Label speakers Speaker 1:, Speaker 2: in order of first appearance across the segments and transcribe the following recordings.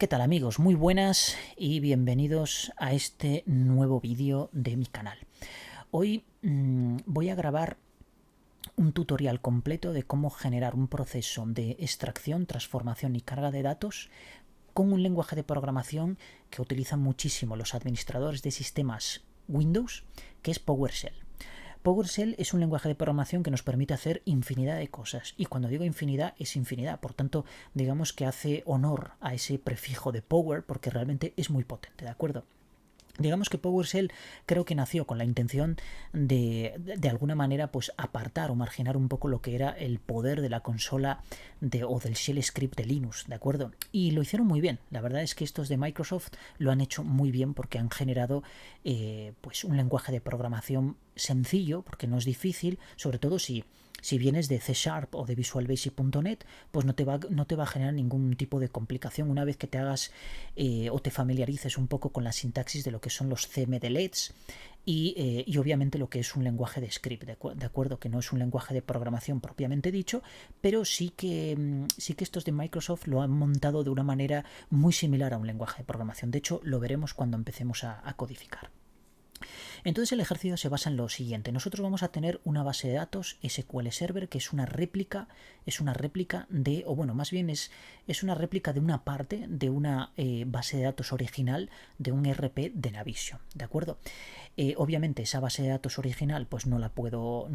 Speaker 1: ¿Qué tal amigos? Muy buenas y bienvenidos a este nuevo vídeo de mi canal. Hoy voy a grabar un tutorial completo de cómo generar un proceso de extracción, transformación y carga de datos con un lenguaje de programación que utilizan muchísimo los administradores de sistemas Windows, que es PowerShell. PowerShell es un lenguaje de programación que nos permite hacer infinidad de cosas, y cuando digo infinidad es infinidad, por tanto digamos que hace honor a ese prefijo de power porque realmente es muy potente, ¿de acuerdo? Digamos que PowerShell creo que nació con la intención de alguna manera pues apartar o marginar un poco lo que era el poder de la consola o del shell script de Linux, ¿de acuerdo? Y lo hicieron muy bien. La verdad es que estos de Microsoft lo han hecho muy bien porque han generado pues un lenguaje de programación sencillo, porque no es difícil, sobre todo si vienes de C# o de Visual Basic.net, pues no te va a generar ningún tipo de complicación una vez que te hagas o te familiarices un poco con la sintaxis de lo que son los CMDLETs y obviamente lo que es un lenguaje de script, de acuerdo, que no es un lenguaje de programación propiamente dicho, pero sí que estos de Microsoft lo han montado de una manera muy similar a un lenguaje de programación. De hecho, lo veremos cuando empecemos a codificar. Entonces el ejercicio se basa en lo siguiente. Nosotros vamos a tener una base de datos SQL Server que es una réplica de, o bueno, más bien es una réplica de una parte de una base de datos original de un ERP de Navision, ¿de acuerdo? Obviamente esa base de datos original pues no la puedo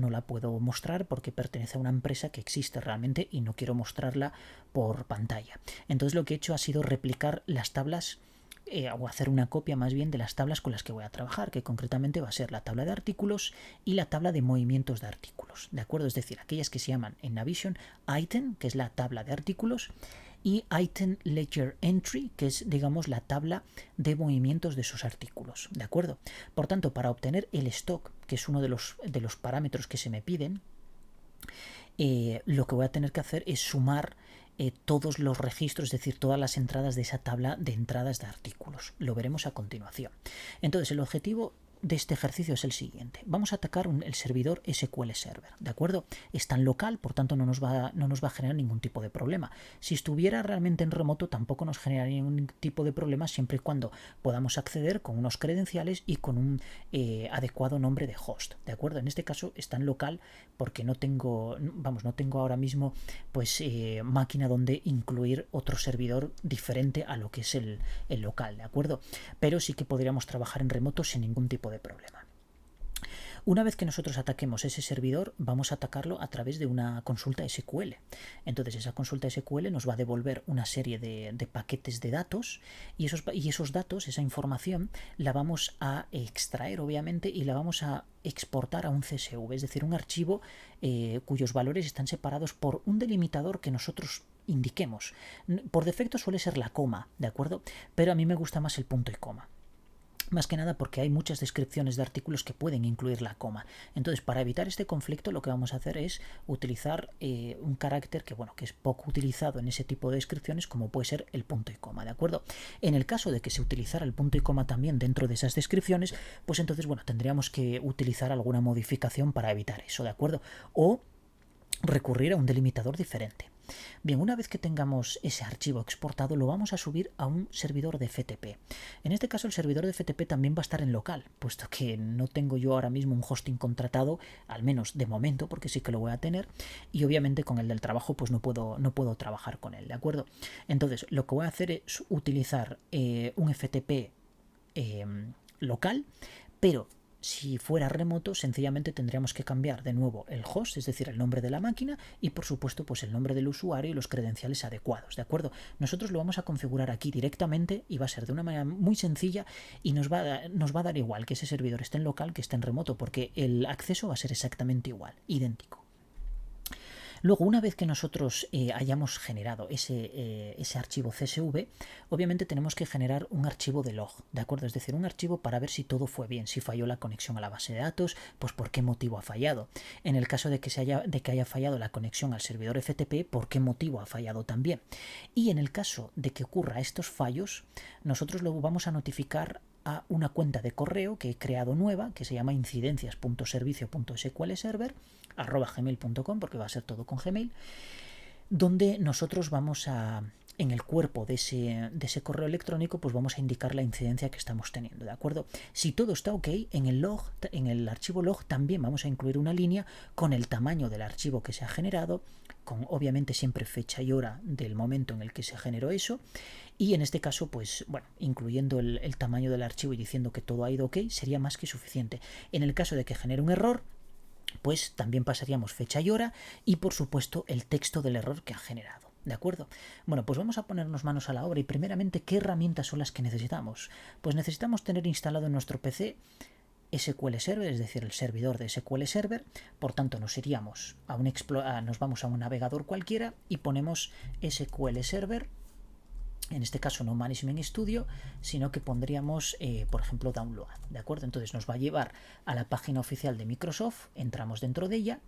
Speaker 1: mostrar porque pertenece a una empresa que existe realmente y no quiero mostrarla por pantalla. Entonces lo que he hecho ha sido replicar las tablas o hacer una copia más bien de las tablas con las que voy a trabajar, que concretamente va a ser la tabla de artículos y la tabla de movimientos de artículos, ¿de acuerdo? Es decir, aquellas que se llaman en Navision item, que es la tabla de artículos, y item ledger entry, que es, digamos, la tabla de movimientos de esos artículos, ¿de acuerdo? Por tanto, para obtener el stock, que es uno de los parámetros que se me piden, lo que voy a tener que hacer es sumar todos los registros, es decir, todas las entradas de esa tabla de entradas de artículos. Lo veremos a continuación. Entonces, el objetivo de este ejercicio es el siguiente. Vamos a atacar el servidor SQL Server, ¿de acuerdo? Está en local, por tanto no nos va a generar ningún tipo de problema. Si estuviera realmente en remoto tampoco nos generaría ningún tipo de problema siempre y cuando podamos acceder con unos credenciales y con un adecuado nombre de host, ¿de acuerdo? En este caso está en local porque no tengo ahora mismo pues máquina donde incluir otro servidor diferente a lo que es el local, ¿de acuerdo? Pero sí que podríamos trabajar en remoto sin ningún tipo de problema. Una vez que nosotros ataquemos ese servidor, vamos a atacarlo a través de una consulta SQL. Entonces esa consulta SQL nos va a devolver una serie de paquetes de datos y esos datos, esa información, la vamos a extraer obviamente y la vamos a exportar a un CSV, es decir, un archivo cuyos valores están separados por un delimitador que nosotros indiquemos. Por defecto suele ser la coma, ¿de acuerdo? Pero a mí me gusta más el punto y coma. Más que nada porque hay muchas descripciones de artículos que pueden incluir la coma. Entonces, para evitar este conflicto, lo que vamos a hacer es utilizar un carácter que es poco utilizado en ese tipo de descripciones, como puede ser el punto y coma, ¿de acuerdo? En el caso de que se utilizara el punto y coma también dentro de esas descripciones, pues entonces, tendríamos que utilizar alguna modificación para evitar eso, ¿de acuerdo? O recurrir a un delimitador diferente. Bien, una vez que tengamos ese archivo exportado, lo vamos a subir a un servidor de FTP. En este caso, el servidor de FTP también va a estar en local, puesto que no tengo yo ahora mismo un hosting contratado, al menos de momento, porque sí que lo voy a tener, y obviamente con el del trabajo pues no puedo trabajar con él, ¿de acuerdo? Entonces, lo que voy a hacer es utilizar un FTP local, pero si fuera remoto, sencillamente tendríamos que cambiar de nuevo el host, es decir, el nombre de la máquina y por supuesto pues el nombre del usuario y los credenciales adecuados, ¿de acuerdo? Nosotros lo vamos a configurar aquí directamente y va a ser de una manera muy sencilla y nos va a dar igual que ese servidor esté en local que esté en remoto porque el acceso va a ser exactamente igual, idéntico. Luego, una vez que nosotros hayamos generado ese archivo CSV, obviamente tenemos que generar un archivo de log, ¿de acuerdo? Es decir, un archivo para ver si todo fue bien, si falló la conexión a la base de datos, pues por qué motivo ha fallado. En el caso de que haya fallado la conexión al servidor FTP, por qué motivo ha fallado también. Y en el caso de que ocurra estos fallos, nosotros luego vamos a notificar a una cuenta de correo que he creado nueva, que se llama incidencias.servicio.sqlserver@gmail.com, porque va a ser todo con Gmail, donde nosotros vamos a en el cuerpo de ese correo electrónico, pues vamos a indicar la incidencia que estamos teniendo, ¿de acuerdo? Si todo está ok, en el log, en el archivo log también vamos a incluir una línea con el tamaño del archivo que se ha generado, con obviamente siempre fecha y hora del momento en el que se generó eso, y en este caso, pues bueno, incluyendo el tamaño del archivo y diciendo que todo ha ido ok, sería más que suficiente. En el caso de que genere un error, pues también pasaríamos fecha y hora y por supuesto el texto del error que ha generado. ¿De acuerdo? Bueno, pues vamos a ponernos manos a la obra y primeramente, ¿qué herramientas son las que necesitamos? Pues necesitamos tener instalado en nuestro PC SQL Server, es decir, el servidor de SQL Server. Por tanto, nos iríamos nos vamos a un navegador cualquiera y ponemos SQL Server. En este caso no Management Studio, sino que pondríamos, por ejemplo, Download, ¿de acuerdo? Entonces nos va a llevar a la página oficial de Microsoft, entramos dentro de ella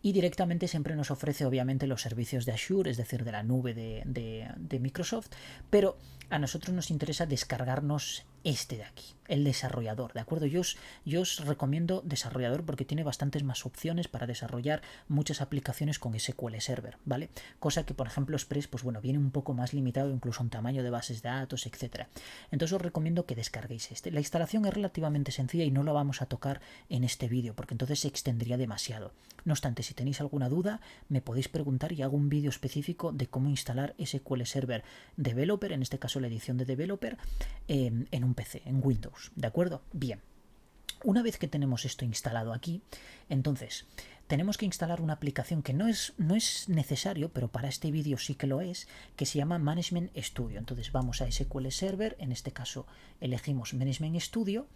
Speaker 1: y directamente siempre nos ofrece obviamente los servicios de Azure, es decir, de la nube de Microsoft, pero a nosotros nos interesa descargarnos este de aquí, el desarrollador, ¿de acuerdo? Yo os recomiendo desarrollador porque tiene bastantes más opciones para desarrollar muchas aplicaciones con SQL Server, ¿vale? Cosa que, por ejemplo, Express, pues bueno, viene un poco más limitado incluso en tamaño de bases de datos, etcétera. Entonces os recomiendo que descarguéis este. La instalación es relativamente sencilla y no la vamos a tocar en este vídeo porque entonces se extendría demasiado. No obstante, si tenéis alguna duda, me podéis preguntar y hago un vídeo específico de cómo instalar SQL Server Developer, en este caso la edición de Developer, en un PC, en Windows, ¿de acuerdo? Bien, una vez que tenemos esto instalado aquí, entonces tenemos que instalar una aplicación que no es necesario, pero para este vídeo sí que lo es, que se llama Management Studio. Entonces vamos a SQL Server, en este caso elegimos Management Studio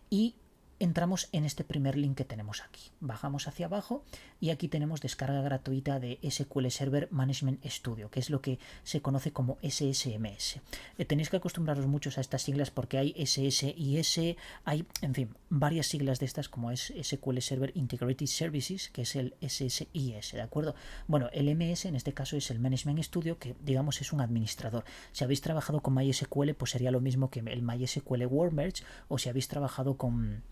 Speaker 1: y entramos en este primer link que tenemos aquí. Bajamos hacia abajo y aquí tenemos descarga gratuita de SQL Server Management Studio, que es lo que se conoce como SSMS. Tenéis que acostumbraros muchos a estas siglas porque hay SSIS, hay, en fin, varias siglas de estas como es SQL Server Integrated Services, que es el SSIS, ¿de acuerdo? Bueno, el MS en este caso es el Management Studio, que digamos es un administrador. Si habéis trabajado con MySQL, pues sería lo mismo que el MySQL Word Merge, o si habéis trabajado con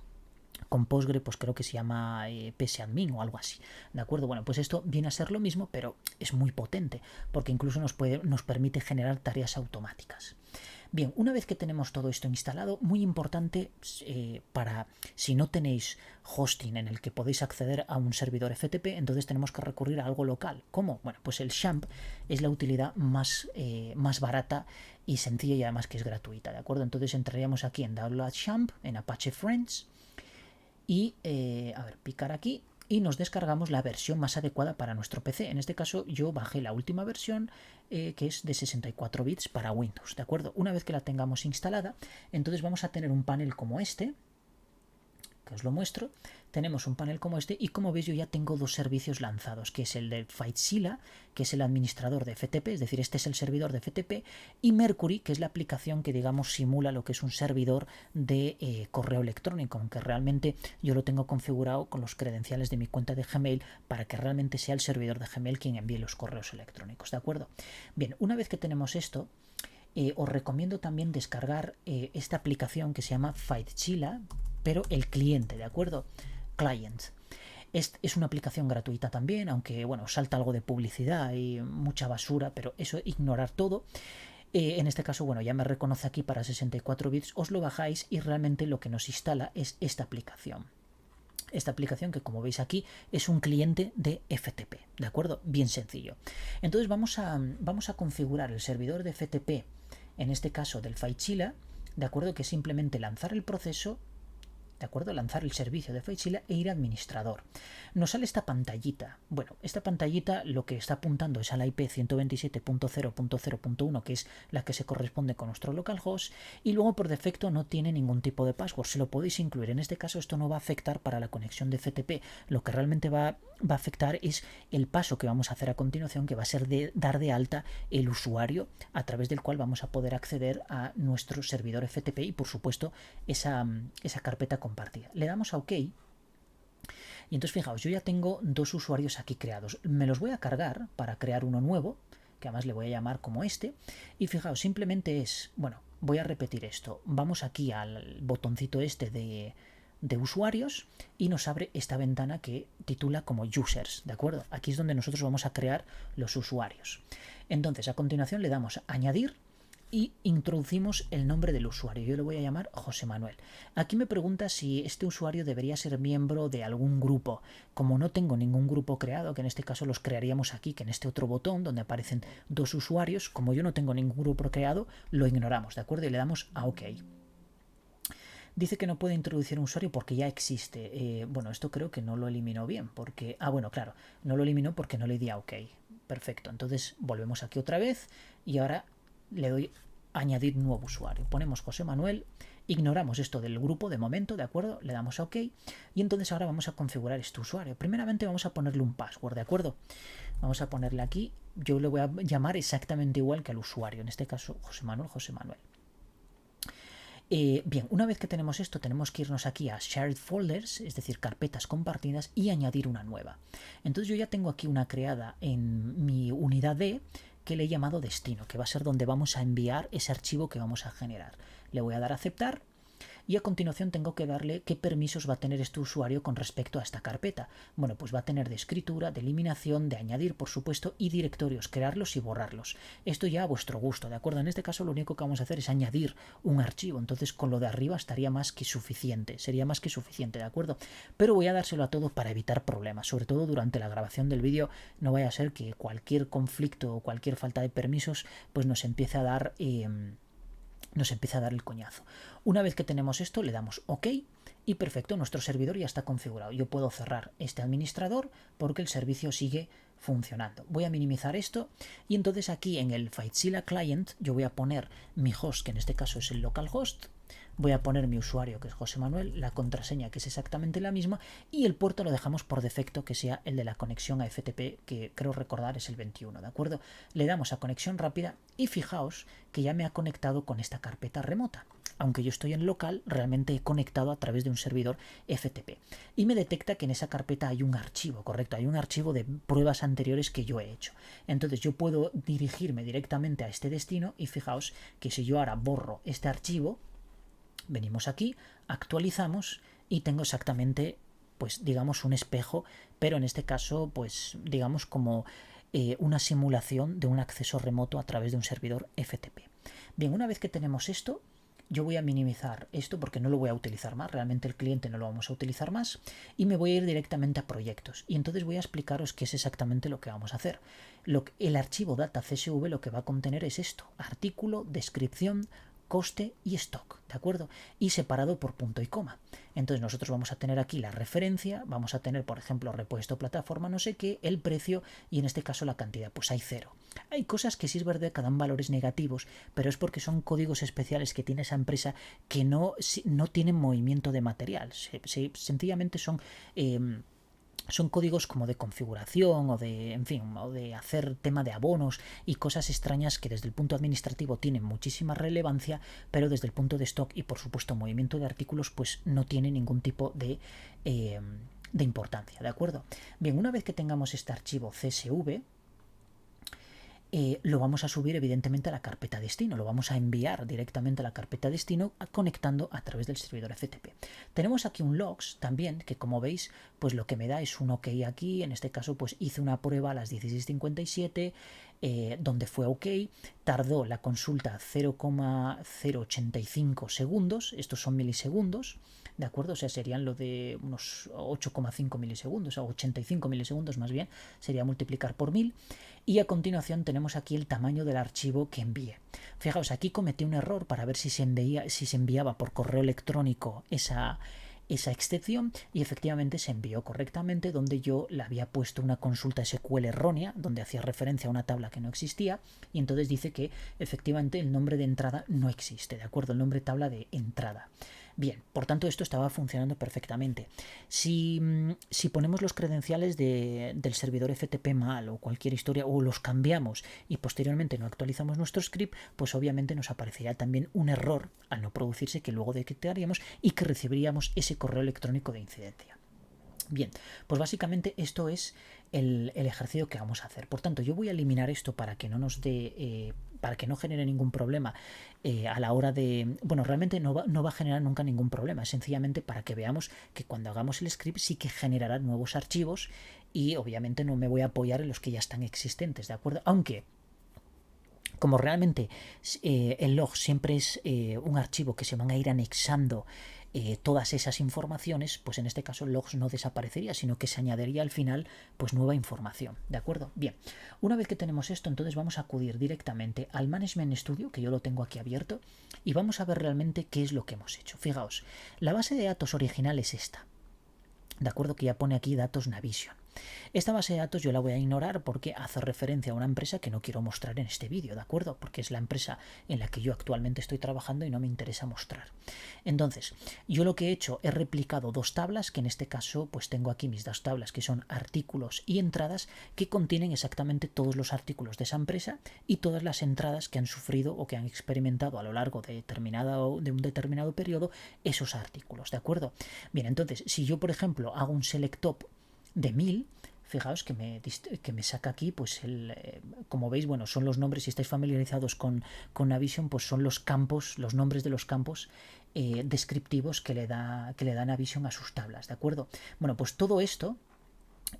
Speaker 1: Postgre, pues creo que se llama psadmin o algo así, ¿de acuerdo? Bueno, pues esto viene a ser lo mismo, pero es muy potente, porque incluso nos permite generar tareas automáticas. Bien, una vez que tenemos todo esto instalado, muy importante para si no tenéis hosting en el que podéis acceder a un servidor FTP, entonces tenemos que recurrir a algo local. ¿Cómo? Bueno, pues el XAMPP es la utilidad más barata y sencilla y además que es gratuita, ¿de acuerdo? Entonces entraríamos aquí en Download XAMPP, en Apache Friends, y a ver, picar aquí y nos descargamos la versión más adecuada para nuestro PC. En este caso yo bajé la última versión que es de 64 bits para Windows, ¿de acuerdo? Una vez que la tengamos instalada, entonces vamos a tener un panel como este, que os lo muestro. Tenemos un panel como este y como veis yo ya tengo dos servicios lanzados, que es el de FileZilla, que es el administrador de FTP, es decir, este es el servidor de FTP, y Mercury, que es la aplicación que digamos simula lo que es un servidor de correo electrónico, aunque realmente yo lo tengo configurado con los credenciales de mi cuenta de Gmail para que realmente sea el servidor de Gmail quien envíe los correos electrónicos, ¿de acuerdo? Bien, una vez que tenemos esto, os recomiendo también descargar esta aplicación que se llama FileZilla, pero el cliente, ¿de acuerdo? Client. Es una aplicación gratuita también, aunque bueno, salta algo de publicidad y mucha basura, pero eso ignorar todo. En este caso, bueno, ya me reconoce aquí para 64 bits, os lo bajáis y realmente lo que nos instala es esta aplicación. Esta aplicación que como veis aquí es un cliente de FTP, ¿de acuerdo? Bien sencillo. Entonces vamos a configurar el servidor de FTP, en este caso del FileZilla, ¿de acuerdo? Que es simplemente lanzar el proceso, ¿de acuerdo? Lanzar el servicio de FileZilla e ir a administrador. Nos sale esta pantallita. Bueno, esta pantallita lo que está apuntando es a la IP 127.0.0.1, que es la que se corresponde con nuestro localhost, y luego por defecto no tiene ningún tipo de password. Se lo podéis incluir. En este caso esto no va a afectar para la conexión de FTP. Lo que realmente va a afectar es el paso que vamos a hacer a continuación, que va a ser de dar de alta el usuario a través del cual vamos a poder acceder a nuestro servidor FTP y por supuesto esa carpeta compartida. Le damos a OK y entonces fijaos, yo ya tengo dos usuarios aquí creados. Me los voy a cargar para crear uno nuevo, que además le voy a llamar como este, y fijaos, simplemente es, bueno, voy a repetir esto. Vamos aquí al botoncito este de usuarios y nos abre esta ventana que titula como users, ¿de acuerdo? Aquí es donde nosotros vamos a crear los usuarios. Entonces, a continuación le damos a añadir y introducimos el nombre del usuario. Yo le voy a llamar José Manuel. Aquí me pregunta si este usuario debería ser miembro de algún grupo. Como no tengo ningún grupo creado, que en este caso los crearíamos aquí, que en este otro botón donde aparecen dos usuarios, como yo no tengo ningún grupo creado, lo ignoramos, ¿de acuerdo? Y le damos a OK. Dice que no puede introducir un usuario porque ya existe. Bueno, esto creo que no lo eliminó bien, porque... bueno, claro, no lo eliminó porque no le di a OK. Perfecto, entonces volvemos aquí otra vez y ahora le doy a añadir nuevo usuario. Ponemos José Manuel, ignoramos esto del grupo de momento, ¿de acuerdo? Le damos a OK y entonces ahora vamos a configurar este usuario. Primeramente vamos a ponerle un password, ¿de acuerdo? Vamos a ponerle aquí, yo le voy a llamar exactamente igual que al usuario, en este caso José Manuel, José Manuel. Bien, una vez que tenemos esto, tenemos que irnos aquí a Shared Folders, es decir, carpetas compartidas, y añadir una nueva. Entonces yo ya tengo aquí una creada en mi unidad D que le he llamado destino, que va a ser donde vamos a enviar ese archivo que vamos a generar. Le voy a dar a aceptar. Y a continuación tengo que darle qué permisos va a tener este usuario con respecto a esta carpeta. Bueno, pues va a tener de escritura, de eliminación, de añadir, por supuesto, y directorios, crearlos y borrarlos. Esto ya a vuestro gusto, ¿de acuerdo? En este caso lo único que vamos a hacer es añadir un archivo, entonces con lo de arriba estaría más que suficiente, sería más que suficiente, ¿de acuerdo? Pero voy a dárselo a todos para evitar problemas, sobre todo durante la grabación del vídeo, no vaya a ser que cualquier conflicto o cualquier falta de permisos pues nos empiece a dar... nos empieza a dar el coñazo. Una vez que tenemos esto, le damos OK y perfecto, nuestro servidor ya está configurado. Yo puedo cerrar este administrador porque el servicio sigue funcionando. Voy a minimizar esto y entonces aquí en el FileZilla Client yo voy a poner mi host, que en este caso es el localhost. Voy a poner mi usuario, que es José Manuel, la contraseña, que es exactamente la misma, y el puerto lo dejamos por defecto que sea el de la conexión a FTP, que creo recordar es el 21, ¿de acuerdo? Le damos a conexión rápida y fijaos que ya me ha conectado con esta carpeta remota. Aunque yo estoy en local, realmente he conectado a través de un servidor FTP. Y me detecta que en esa carpeta hay un archivo, correcto, hay un archivo de pruebas anteriores que yo he hecho. Entonces yo puedo dirigirme directamente a este destino y fijaos que si yo ahora borro este archivo, venimos aquí, actualizamos y tengo exactamente, pues digamos, un espejo, pero en este caso, pues digamos como una simulación de un acceso remoto a través de un servidor FTP. Bien, una vez que tenemos esto, yo voy a minimizar esto porque no lo voy a utilizar más, realmente el cliente no lo vamos a utilizar más, y me voy a ir directamente a proyectos. Y entonces voy a explicaros qué es exactamente lo que vamos a hacer. El archivo data CSV lo que va a contener es esto: artículo, descripción, coste y stock, ¿de acuerdo? Y separado por punto y coma. Entonces nosotros vamos a tener aquí la referencia, vamos a tener, por ejemplo, repuesto, plataforma, no sé qué, el precio y en este caso la cantidad, pues hay 0. Hay cosas que sí es verdad que dan valores negativos, pero es porque son códigos especiales que tiene esa empresa que no tienen movimiento de material, sencillamente son códigos como de configuración o de, en fin, o de hacer tema de abonos y cosas extrañas que desde el punto administrativo tienen muchísima relevancia, pero desde el punto de stock y por supuesto movimiento de artículos pues no tiene ningún tipo de importancia, ¿de acuerdo? Bien, una vez que tengamos este archivo CSV, lo vamos a subir evidentemente a la carpeta destino, lo vamos a enviar directamente a la carpeta destino conectando a través del servidor FTP. Tenemos aquí un logs también que, como veis, pues lo que me da es un OK aquí. En este caso pues hice una prueba a las 16:57 donde fue OK, tardó la consulta 0,085 segundos, estos son milisegundos, ¿de acuerdo? O sea, serían lo de unos 8,5 milisegundos, o 85 milisegundos más bien, sería multiplicar por 1000. Y a continuación tenemos aquí el tamaño del archivo que envíe. Fijaos, aquí cometí un error para ver si se enviaba por correo electrónico esa excepción y efectivamente se envió correctamente, donde yo le había puesto una consulta SQL errónea, donde hacía referencia a una tabla que no existía, y entonces dice que efectivamente el nombre de entrada no existe, ¿de acuerdo? El nombre tabla de entrada. Bien, por tanto esto estaba funcionando perfectamente. Si ponemos los credenciales del servidor FTP mal o cualquier historia, o los cambiamos y posteriormente no actualizamos nuestro script, pues obviamente nos aparecería también un error al no producirse que luego detectaríamos y que recibiríamos ese correo electrónico de incidencia. Bien, pues básicamente esto es el ejercicio que vamos a hacer. Por tanto, yo voy a eliminar esto para que no nos dé... para que no genere ningún problema a la hora de... Bueno, realmente no va a generar nunca ningún problema, es sencillamente para que veamos que cuando hagamos el script sí que generará nuevos archivos y obviamente no me voy a apoyar en los que ya están existentes, ¿de acuerdo? Aunque Como realmente el log siempre es un archivo que se van a ir anexando todas esas informaciones, pues en este caso el logs no desaparecería, sino que se añadiría al final pues nueva información, ¿de acuerdo? Bien, una vez que tenemos esto, entonces vamos a acudir directamente al Management Studio, que yo lo tengo aquí abierto, y vamos a ver realmente qué es lo que hemos hecho. Fijaos, la base de datos original es esta, ¿de acuerdo? Que ya pone aquí datos Navision. Esta base de datos yo la voy a ignorar porque hace referencia a una empresa que no quiero mostrar en este vídeo, ¿de acuerdo? Porque es la empresa en la que yo actualmente estoy trabajando y no me interesa mostrar. Entonces, yo lo que he hecho es replicado dos tablas, que en este caso pues tengo aquí mis dos tablas que son artículos y entradas, que contienen exactamente todos los artículos de esa empresa y todas las entradas que han sufrido o que han experimentado a lo largo de un determinado periodo esos artículos, ¿de acuerdo? Bien, entonces, si yo por ejemplo hago un select top de 1000, fijaos que me saca aquí, pues como veis, bueno, son los nombres, si estáis familiarizados con Navision, pues son los campos, los nombres de los campos descriptivos que le da Navision a sus tablas, ¿de acuerdo? Bueno, pues todo esto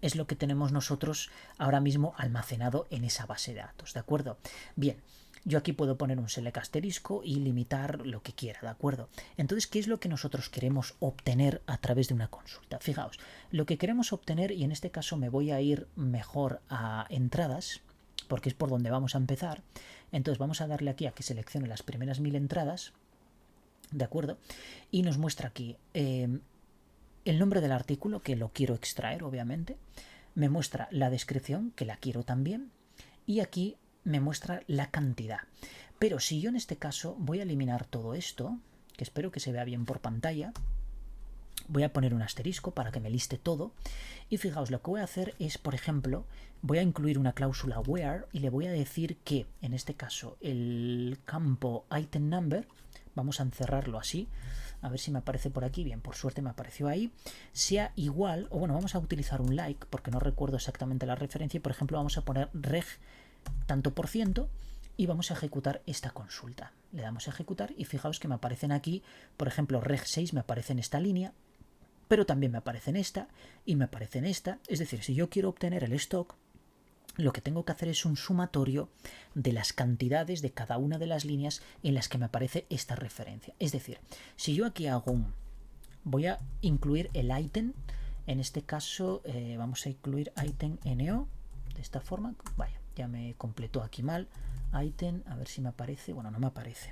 Speaker 1: es lo que tenemos nosotros ahora mismo almacenado en esa base de datos, ¿de acuerdo? Bien, yo aquí puedo poner un select asterisco y limitar lo que quiera, ¿de acuerdo? Entonces, ¿qué es lo que nosotros queremos obtener a través de una consulta? Fijaos, lo que queremos obtener, y en este caso me voy a ir mejor a entradas, porque es por donde vamos a empezar. Entonces vamos a darle aquí a que seleccione las primeras 1000 entradas, ¿de acuerdo? Y nos muestra aquí el nombre del artículo, que lo quiero extraer, obviamente. Me muestra la descripción, que la quiero también. Y aquí me muestra la cantidad. Pero si yo en este caso voy a eliminar todo esto, que espero que se vea bien por pantalla, voy a poner un asterisco para que me liste todo. Y fijaos, lo que voy a hacer es, por ejemplo, voy a incluir una cláusula where y le voy a decir que, en este caso, el campo item number, vamos a encerrarlo así, a ver si me aparece por aquí, bien, por suerte me apareció ahí, sea igual, o bueno, vamos a utilizar un like, porque no recuerdo exactamente la referencia, y por ejemplo vamos a poner reg tanto por ciento, y vamos a ejecutar esta consulta. Le damos a ejecutar y fijaos que me aparecen aquí, por ejemplo, reg 6 me aparece en esta línea, pero también me aparece en esta y me aparece en esta. Es decir, si yo quiero obtener el stock, lo que tengo que hacer es un sumatorio de las cantidades de cada una de las líneas en las que me aparece esta referencia. Es decir, si yo aquí hago voy a incluir el item, en este caso vamos a incluir item NO, de esta forma, vaya, ya me completó aquí mal, item, a ver si me aparece, bueno, no me aparece.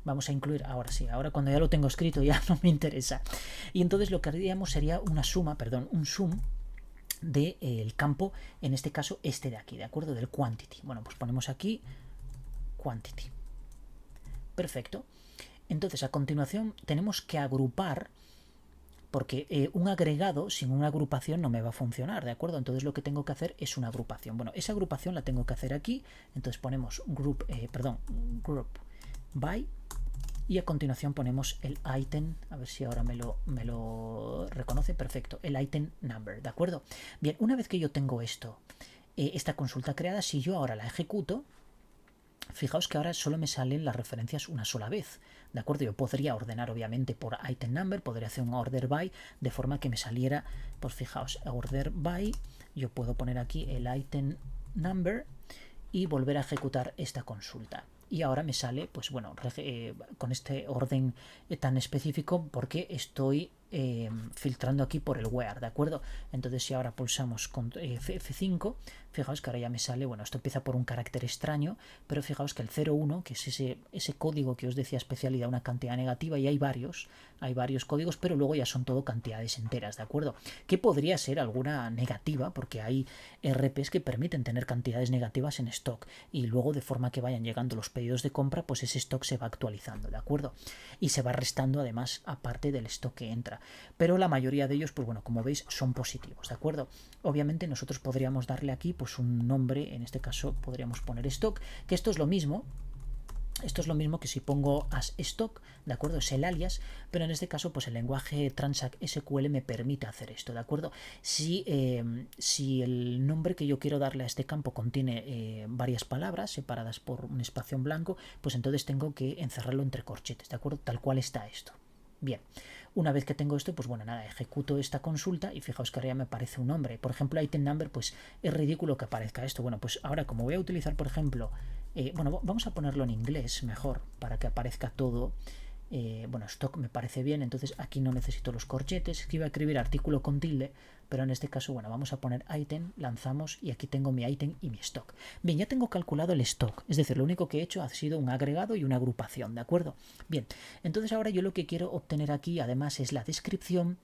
Speaker 1: Vamos a incluir, ahora sí, ahora cuando ya lo tengo escrito ya no me interesa. Y entonces lo que haríamos sería un sum del campo, en este caso este de aquí, ¿de acuerdo? Del quantity. Bueno, pues ponemos aquí quantity. Perfecto. Entonces, a continuación tenemos que agrupar, porque un agregado sin una agrupación no me va a funcionar, ¿de acuerdo? Entonces lo que tengo que hacer es una agrupación. Bueno, esa agrupación la tengo que hacer aquí, entonces ponemos group by, y a continuación ponemos el item, a ver si ahora me lo reconoce, perfecto, el item number, ¿de acuerdo? Bien, una vez que yo tengo esta consulta creada, si yo ahora la ejecuto, fijaos que ahora solo me salen las referencias una sola vez, ¿de acuerdo? Yo podría ordenar obviamente por item number, podría hacer un order by, de forma que me saliera, pues fijaos, order by, yo puedo poner aquí el item number y volver a ejecutar esta consulta. Y ahora me sale, pues bueno, con este orden tan específico porque estoy filtrando aquí por el where, ¿de acuerdo? Entonces si ahora pulsamos con F5, fijaos que ahora ya me sale, bueno, esto empieza por un carácter extraño, pero fijaos que el 01, que es ese código que os decía especial y da una cantidad negativa, y hay varios códigos, pero luego ya son todo cantidades enteras, ¿de acuerdo? Que podría ser alguna negativa, porque hay RPs que permiten tener cantidades negativas en stock, y luego de forma que vayan llegando los pedidos de compra, pues ese stock se va actualizando, ¿de acuerdo? Y se va restando además aparte del stock que entra. Pero la mayoría de ellos, pues bueno, como veis, son positivos, ¿de acuerdo? Obviamente nosotros podríamos darle aquí pues un nombre, en este caso podríamos poner stock, que esto es lo mismo. Esto es lo mismo que si pongo as stock, ¿de acuerdo? Es el alias, pero en este caso pues el lenguaje Transact SQL me permite hacer esto, ¿de acuerdo? Si el nombre que yo quiero darle a este campo contiene varias palabras separadas por un espacio en blanco, pues entonces tengo que encerrarlo entre corchetes, ¿de acuerdo? Tal cual está esto. Bien, una vez que tengo esto, pues bueno, nada, ejecuto esta consulta y fijaos que ahora ya me aparece un nombre. Por ejemplo, item number, pues es ridículo que aparezca esto. Bueno, pues ahora como voy a utilizar, por ejemplo, bueno, vamos a ponerlo en inglés mejor para que aparezca todo. Bueno, stock me parece bien, entonces aquí no necesito los corchetes. Aquí iba a escribir artículo con tilde, pero en este caso, bueno, vamos a poner item, lanzamos y aquí tengo mi item y mi stock. Bien, ya tengo calculado el stock, es decir, lo único que he hecho ha sido un agregado y una agrupación, ¿de acuerdo? Bien, entonces ahora yo lo que quiero obtener aquí además es la descripción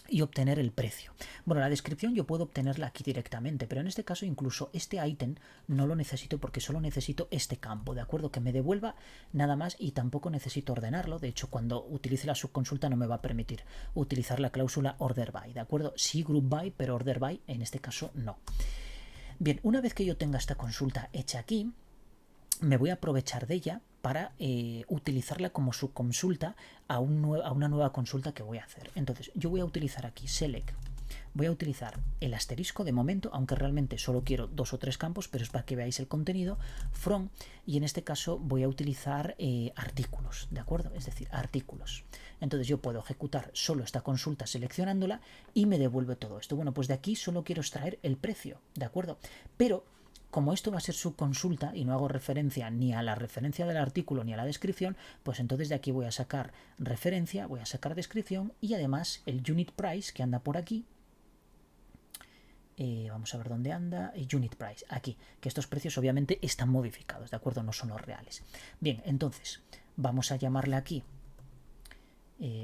Speaker 1: y obtener el precio. Bueno, la descripción yo puedo obtenerla aquí directamente, pero en este caso incluso este ítem no lo necesito porque solo necesito este campo, ¿de acuerdo? Que me devuelva nada más y tampoco necesito ordenarlo. De hecho, cuando utilice la subconsulta no me va a permitir utilizar la cláusula order by, ¿de acuerdo? Sí group by, pero order by en este caso no. Bien, una vez que yo tenga esta consulta hecha aquí, me voy a aprovechar de ella para utilizarla como subconsulta a una nueva consulta que voy a hacer. Entonces, yo voy a utilizar aquí select, voy a utilizar el asterisco de momento, aunque realmente solo quiero 2 o 3 campos, pero es para que veáis el contenido, from, y en este caso voy a utilizar artículos, ¿de acuerdo? Es decir, artículos. Entonces yo puedo ejecutar solo esta consulta seleccionándola y me devuelve todo esto. Bueno, pues de aquí solo quiero extraer el precio, ¿de acuerdo? Pero como esto va a ser su consulta y no hago referencia ni a la referencia del artículo ni a la descripción, pues entonces de aquí voy a sacar referencia, voy a sacar descripción y además el unit price que anda por aquí. Vamos a ver dónde anda. Unit price, aquí, que estos precios obviamente están modificados, ¿de acuerdo? No son los reales. Bien, entonces vamos a llamarle aquí.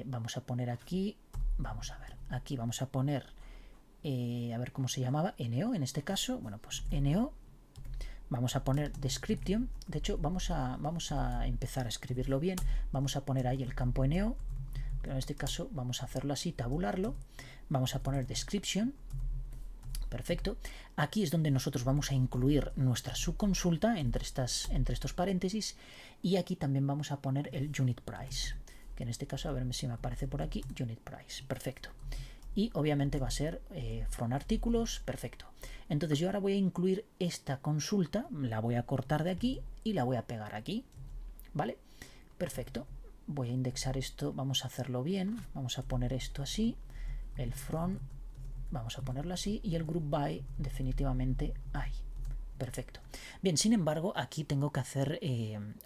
Speaker 1: Vamos a poner aquí, vamos a ver, aquí vamos a poner, a ver cómo se llamaba, NO en este caso. Bueno, pues NO. Vamos a poner description, de hecho vamos a empezar a escribirlo bien, vamos a poner ahí el campo NO, pero en este caso vamos a hacerlo así, tabularlo, vamos a poner description, perfecto, aquí es donde nosotros vamos a incluir nuestra subconsulta entre estos paréntesis y aquí también vamos a poner el unit price, que en este caso a ver si me aparece por aquí, unit price, perfecto. Y obviamente va a ser from artículos, perfecto. Entonces yo ahora voy a incluir esta consulta, la voy a cortar de aquí y la voy a pegar aquí, ¿vale? Perfecto. Voy a indexar esto, vamos a hacerlo bien, vamos a poner esto así, el from, vamos a ponerlo así y el group by definitivamente ahí. Perfecto. Bien, sin embargo, aquí tengo que hacer,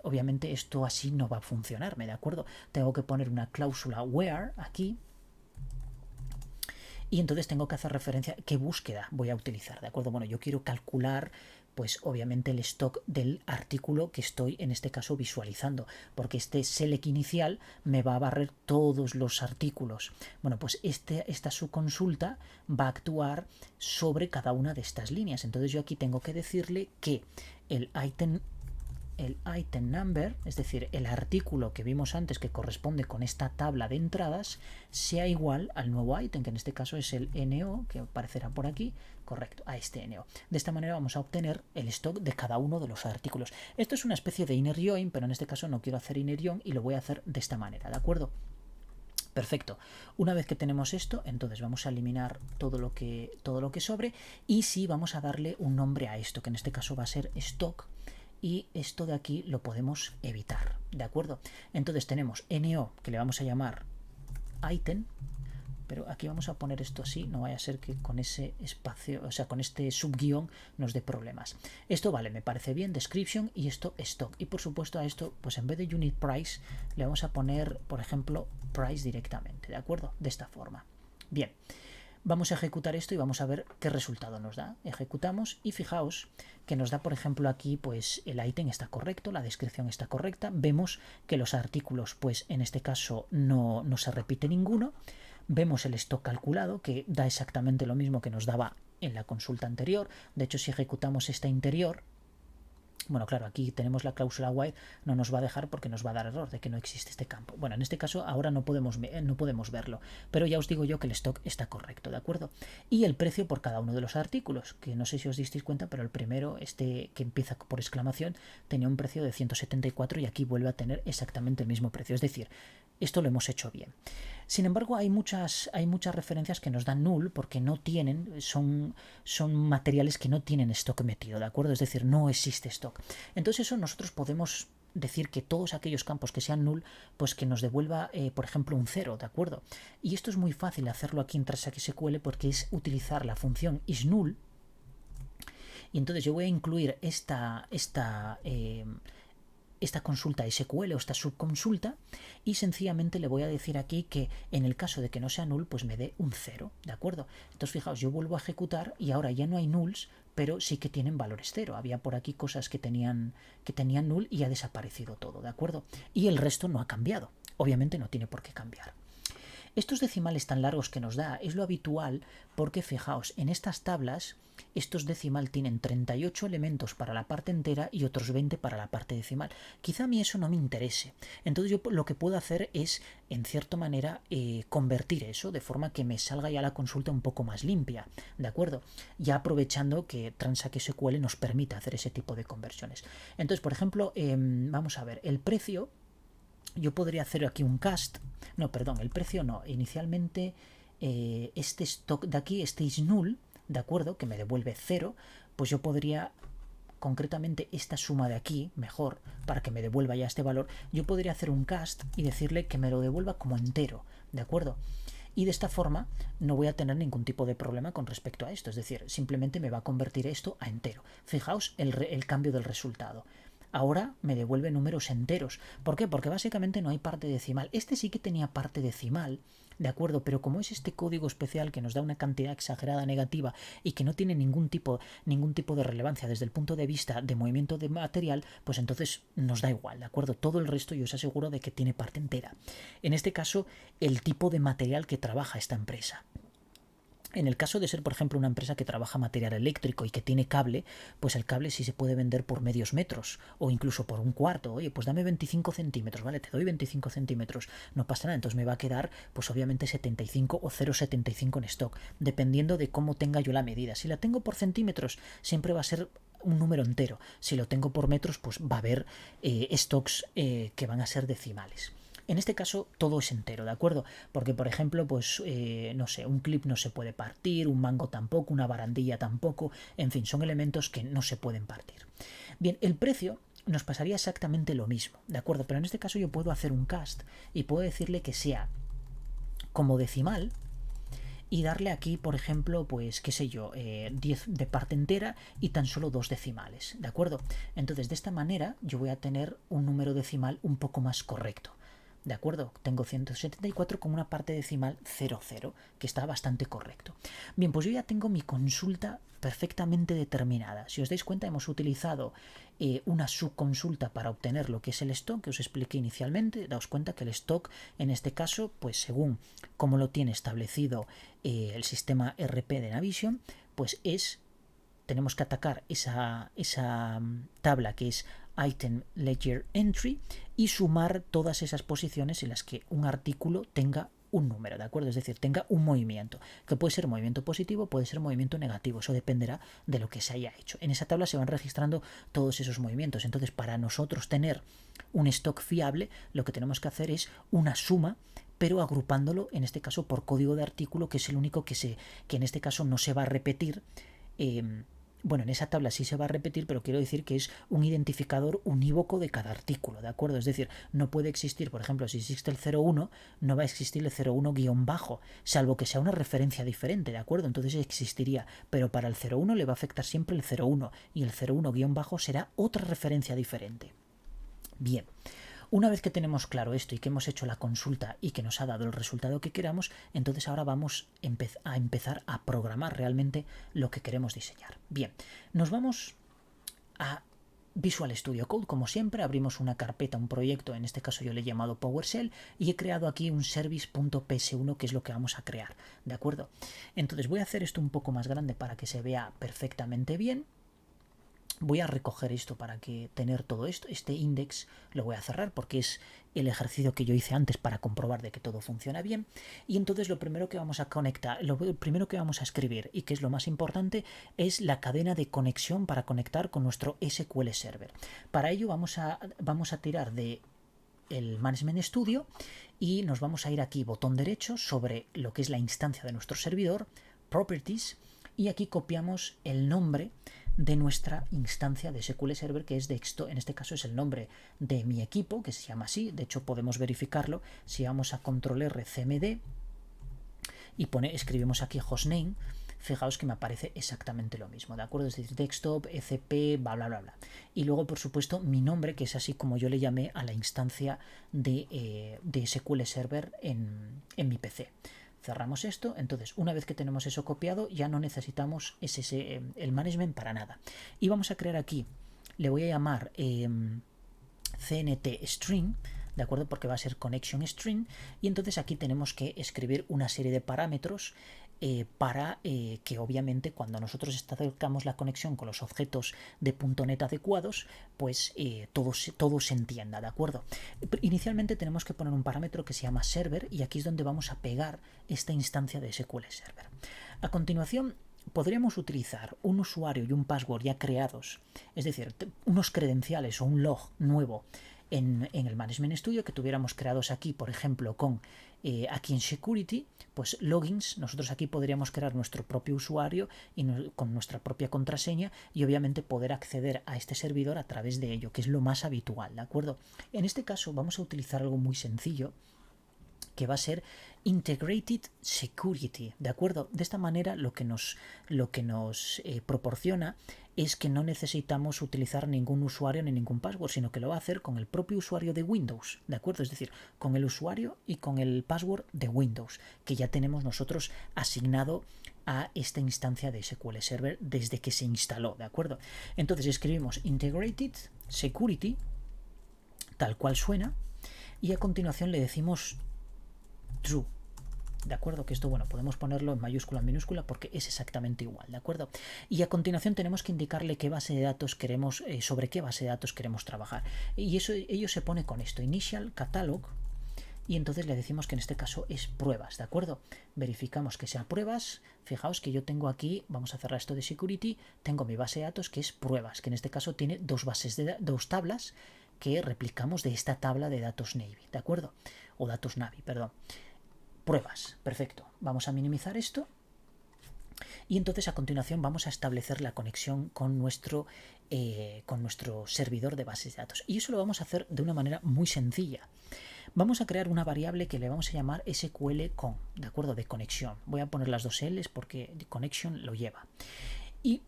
Speaker 1: obviamente esto así no va a funcionarme, ¿de acuerdo? Tengo que poner una cláusula where aquí. Y entonces tengo que hacer referencia a qué búsqueda voy a utilizar, ¿de acuerdo? Bueno, yo quiero calcular, pues obviamente el stock del artículo que estoy en este caso visualizando, porque este select inicial me va a barrer todos los artículos. Bueno, pues esta subconsulta va a actuar sobre cada una de estas líneas. Entonces yo aquí tengo que decirle que el item number, es decir, el artículo que vimos antes que corresponde con esta tabla de entradas, sea igual al nuevo item, que en este caso es el NO, que aparecerá por aquí, correcto, a este NO. De esta manera vamos a obtener el stock de cada uno de los artículos. Esto es una especie de inner join, pero en este caso no quiero hacer inner join y lo voy a hacer de esta manera, ¿de acuerdo? Perfecto. Una vez que tenemos esto, entonces vamos a eliminar todo lo que sobre y sí vamos a darle un nombre a esto, que en este caso va a ser stock. Y esto de aquí lo podemos evitar, ¿de acuerdo? Entonces tenemos NO, que le vamos a llamar item, pero aquí vamos a poner esto así, no vaya a ser que con ese espacio, o sea, con este subguión nos dé problemas. Esto vale, me parece bien, description, y esto stock. Y por supuesto a esto, pues en vez de unit price, le vamos a poner, por ejemplo, price directamente, ¿de acuerdo? De esta forma. Bien. Vamos a ejecutar esto y vamos a ver qué resultado nos da. Ejecutamos y fijaos que nos da, por ejemplo, aquí pues el ítem está correcto, la descripción está correcta. Vemos que los artículos, pues en este caso no se repite ninguno. Vemos el stock calculado, que da exactamente lo mismo que nos daba en la consulta anterior. De hecho, si ejecutamos esta interior, bueno, claro, aquí tenemos la cláusula while, no nos va a dejar porque nos va a dar error de que no existe este campo. Bueno, en este caso ahora no podemos verlo, pero ya os digo yo que el stock está correcto, ¿de acuerdo? Y el precio por cada uno de los artículos, que no sé si os disteis cuenta, pero el primero, este que empieza por exclamación, tenía un precio de 174 y aquí vuelve a tener exactamente el mismo precio, es decir, esto lo hemos hecho bien. Sin embargo, hay muchas referencias que nos dan null porque no tienen, son materiales que no tienen stock metido, ¿de acuerdo? Es decir, no existe stock. Entonces eso nosotros podemos decir que todos aquellos campos que sean null, pues que nos devuelva, por ejemplo, un 0, ¿de acuerdo? Y esto es muy fácil hacerlo aquí en Transact SQL porque es utilizar la función isNull. Y entonces yo voy a incluir esta consulta SQL o esta subconsulta y sencillamente le voy a decir aquí que en el caso de que no sea null, pues me dé un 0, ¿de acuerdo? Entonces fijaos, yo vuelvo a ejecutar y ahora ya no hay nulls, pero sí que tienen valores 0. Había por aquí cosas que tenían null y ha desaparecido todo, ¿de acuerdo? Y el resto no ha cambiado. Obviamente no tiene por qué cambiar. Estos decimales tan largos que nos da es lo habitual porque, fijaos, en estas tablas estos decimal tienen 38 elementos para la parte entera y otros 20 para la parte decimal. Quizá a mí eso no me interese. Entonces yo lo que puedo hacer es, en cierta manera, convertir eso de forma que me salga ya la consulta un poco más limpia, ¿de acuerdo? Ya aprovechando que Transact SQL nos permite hacer ese tipo de conversiones. Entonces, por ejemplo, vamos a ver, el precio... Yo podría hacer aquí un cast. No, perdón, el precio no. Inicialmente este stock de aquí, este is null, ¿de acuerdo? Que me devuelve 0. Pues yo podría, concretamente esta suma de aquí, mejor, para que me devuelva ya este valor, yo podría hacer un cast y decirle que me lo devuelva como entero, ¿de acuerdo? Y de esta forma no voy a tener ningún tipo de problema con respecto a esto. Es decir, simplemente me va a convertir esto a entero. Fijaos el cambio del resultado. Ahora me devuelve números enteros. ¿Por qué? Porque básicamente no hay parte decimal. Este sí que tenía parte decimal, ¿de acuerdo? Pero como es este código especial que nos da una cantidad exagerada negativa y que no tiene ningún tipo de relevancia desde el punto de vista de movimiento de material, pues entonces nos da igual, ¿de acuerdo? Todo el resto yo os aseguro de que tiene parte entera. En este caso, el tipo de material que trabaja esta empresa. En el caso de ser, por ejemplo, una empresa que trabaja material eléctrico y que tiene cable, pues el cable sí se puede vender por medios metros o incluso por un cuarto. Oye, pues dame 25 centímetros, ¿vale? Te doy 25 centímetros, no pasa nada. Entonces me va a quedar, pues obviamente 75 o 0,75 en stock, dependiendo de cómo tenga yo la medida. Si la tengo por centímetros, siempre va a ser un número entero. Si lo tengo por metros, pues va a haber stocks que van a ser decimales. En este caso todo es entero, ¿de acuerdo? Porque, por ejemplo, pues, no sé, un clip no se puede partir, un mango tampoco, una barandilla tampoco, en fin, son elementos que no se pueden partir. Bien, el precio nos pasaría exactamente lo mismo, ¿de acuerdo? Pero en este caso yo puedo hacer un cast y puedo decirle que sea como decimal y darle aquí, por ejemplo, pues, qué sé yo, 10 de parte entera y tan solo 2 decimales, ¿de acuerdo? Entonces, de esta manera yo voy a tener un número decimal un poco más correcto. ¿De acuerdo? Tengo 174 con una parte decimal 00, que está bastante correcto. Bien, pues yo ya tengo mi consulta perfectamente determinada. Si os dais cuenta, hemos utilizado una subconsulta para obtener lo que es el stock que os expliqué inicialmente. Daos cuenta que el stock, en este caso, pues según cómo lo tiene establecido el sistema RP de Navision, pues tenemos que atacar esa tabla que es Item Ledger Entry y sumar todas esas posiciones en las que un artículo tenga un número, ¿de acuerdo? Es decir, tenga un movimiento, que puede ser movimiento positivo, puede ser movimiento negativo, eso dependerá de lo que se haya hecho. En esa tabla se van registrando todos esos movimientos, entonces para nosotros tener un stock fiable, lo que tenemos que hacer es una suma, pero agrupándolo, en este caso, por código de artículo, que es el único que en este caso no se va a repetir. Bueno, en esa tabla sí se va a repetir, pero quiero decir que es un identificador unívoco de cada artículo, ¿de acuerdo? Es decir, no puede existir, por ejemplo, si existe el 01, no va a existir el 01-bajo, salvo que sea una referencia diferente, ¿de acuerdo? Entonces existiría, pero para el 01 le va a afectar siempre el 01 y el 01-bajo será otra referencia diferente. Bien. Una vez que tenemos claro esto y que hemos hecho la consulta y que nos ha dado el resultado que queramos, entonces ahora vamos a empezar a programar realmente lo que queremos diseñar. Bien, nos vamos a Visual Studio Code, como siempre, abrimos una carpeta, un proyecto, en este caso yo le he llamado PowerShell, y he creado aquí un service.ps1, que es lo que vamos a crear, ¿de acuerdo? Entonces voy a hacer esto un poco más grande para que se vea perfectamente bien. Voy a recoger esto para que tener todo esto. Este index lo voy a cerrar porque es el ejercicio que yo hice antes para comprobar de que todo funciona bien. Y entonces lo primero que vamos a conectar, lo primero que vamos a escribir y que es lo más importante es la cadena de conexión para conectar con nuestro SQL Server. Para ello vamos a tirar de el Management Studio y nos vamos a ir aquí botón derecho sobre lo que es la instancia de nuestro servidor, Properties, y aquí copiamos el nombre de nuestra instancia de SQL Server, que es Desktop. En este caso es el nombre de mi equipo, que se llama así. De hecho, podemos verificarlo si vamos a control R cmd y escribimos aquí hostname. Fijaos que me aparece exactamente lo mismo, ¿de acuerdo? Es decir, desktop, ECP, bla, bla, bla, bla. Y luego, por supuesto, mi nombre, que es así como yo le llamé a la instancia de SQL Server en mi PC. Cerramos esto. Entonces, una vez que tenemos eso copiado, ya no necesitamos el management para nada. Y vamos a crear aquí, le voy a llamar CNT String, ¿de acuerdo? Porque va a ser Connection String. Y entonces aquí tenemos que escribir una serie de parámetros para que obviamente cuando nosotros establezcamos la conexión con los objetos de .NET adecuados, pues todo se entienda, ¿de acuerdo? Inicialmente tenemos que poner un parámetro que se llama server y aquí es donde vamos a pegar esta instancia de SQL Server. A continuación podríamos utilizar un usuario y un password ya creados, es decir, unos credenciales o un log nuevo en el Management Studio que tuviéramos creados aquí, por ejemplo, con aquí en Security, pues logins. Nosotros aquí podríamos crear nuestro propio usuario y con nuestra propia contraseña y obviamente poder acceder a este servidor a través de ello, que es lo más habitual, ¿de acuerdo? En este caso vamos a utilizar algo muy sencillo, que va a ser Integrated Security, ¿de acuerdo? De esta manera lo que nos proporciona es que no necesitamos utilizar ningún usuario ni ningún password, sino que lo va a hacer con el propio usuario de Windows, ¿de acuerdo? Es decir, con el usuario y con el password de Windows, que ya tenemos nosotros asignado a esta instancia de SQL Server desde que se instaló, ¿de acuerdo? Entonces escribimos Integrated Security, tal cual suena, y a continuación le decimos true, ¿de acuerdo? Que esto, bueno, podemos ponerlo en mayúscula, en minúscula, porque es exactamente igual, ¿de acuerdo? Y a continuación tenemos que indicarle qué base de datos queremos, sobre qué base de datos queremos trabajar. Y ello se pone con esto, initial catalog, y entonces le decimos que en este caso es pruebas, ¿de acuerdo? Verificamos que sea pruebas. Fijaos que yo tengo aquí, vamos a cerrar esto de security, tengo mi base de datos que es pruebas, que en este caso tiene dos tablas que replicamos de esta tabla de datos Navy, ¿de acuerdo? O datos Navi, perdón. Pruebas, perfecto. Vamos a minimizar esto y entonces a continuación vamos a establecer la conexión con nuestro servidor de bases de datos. Y eso lo vamos a hacer de una manera muy sencilla. Vamos a crear una variable que le vamos a llamar SQLCon, ¿de acuerdo? De conexión. Voy a poner las dos L's porque connection lo lleva. Y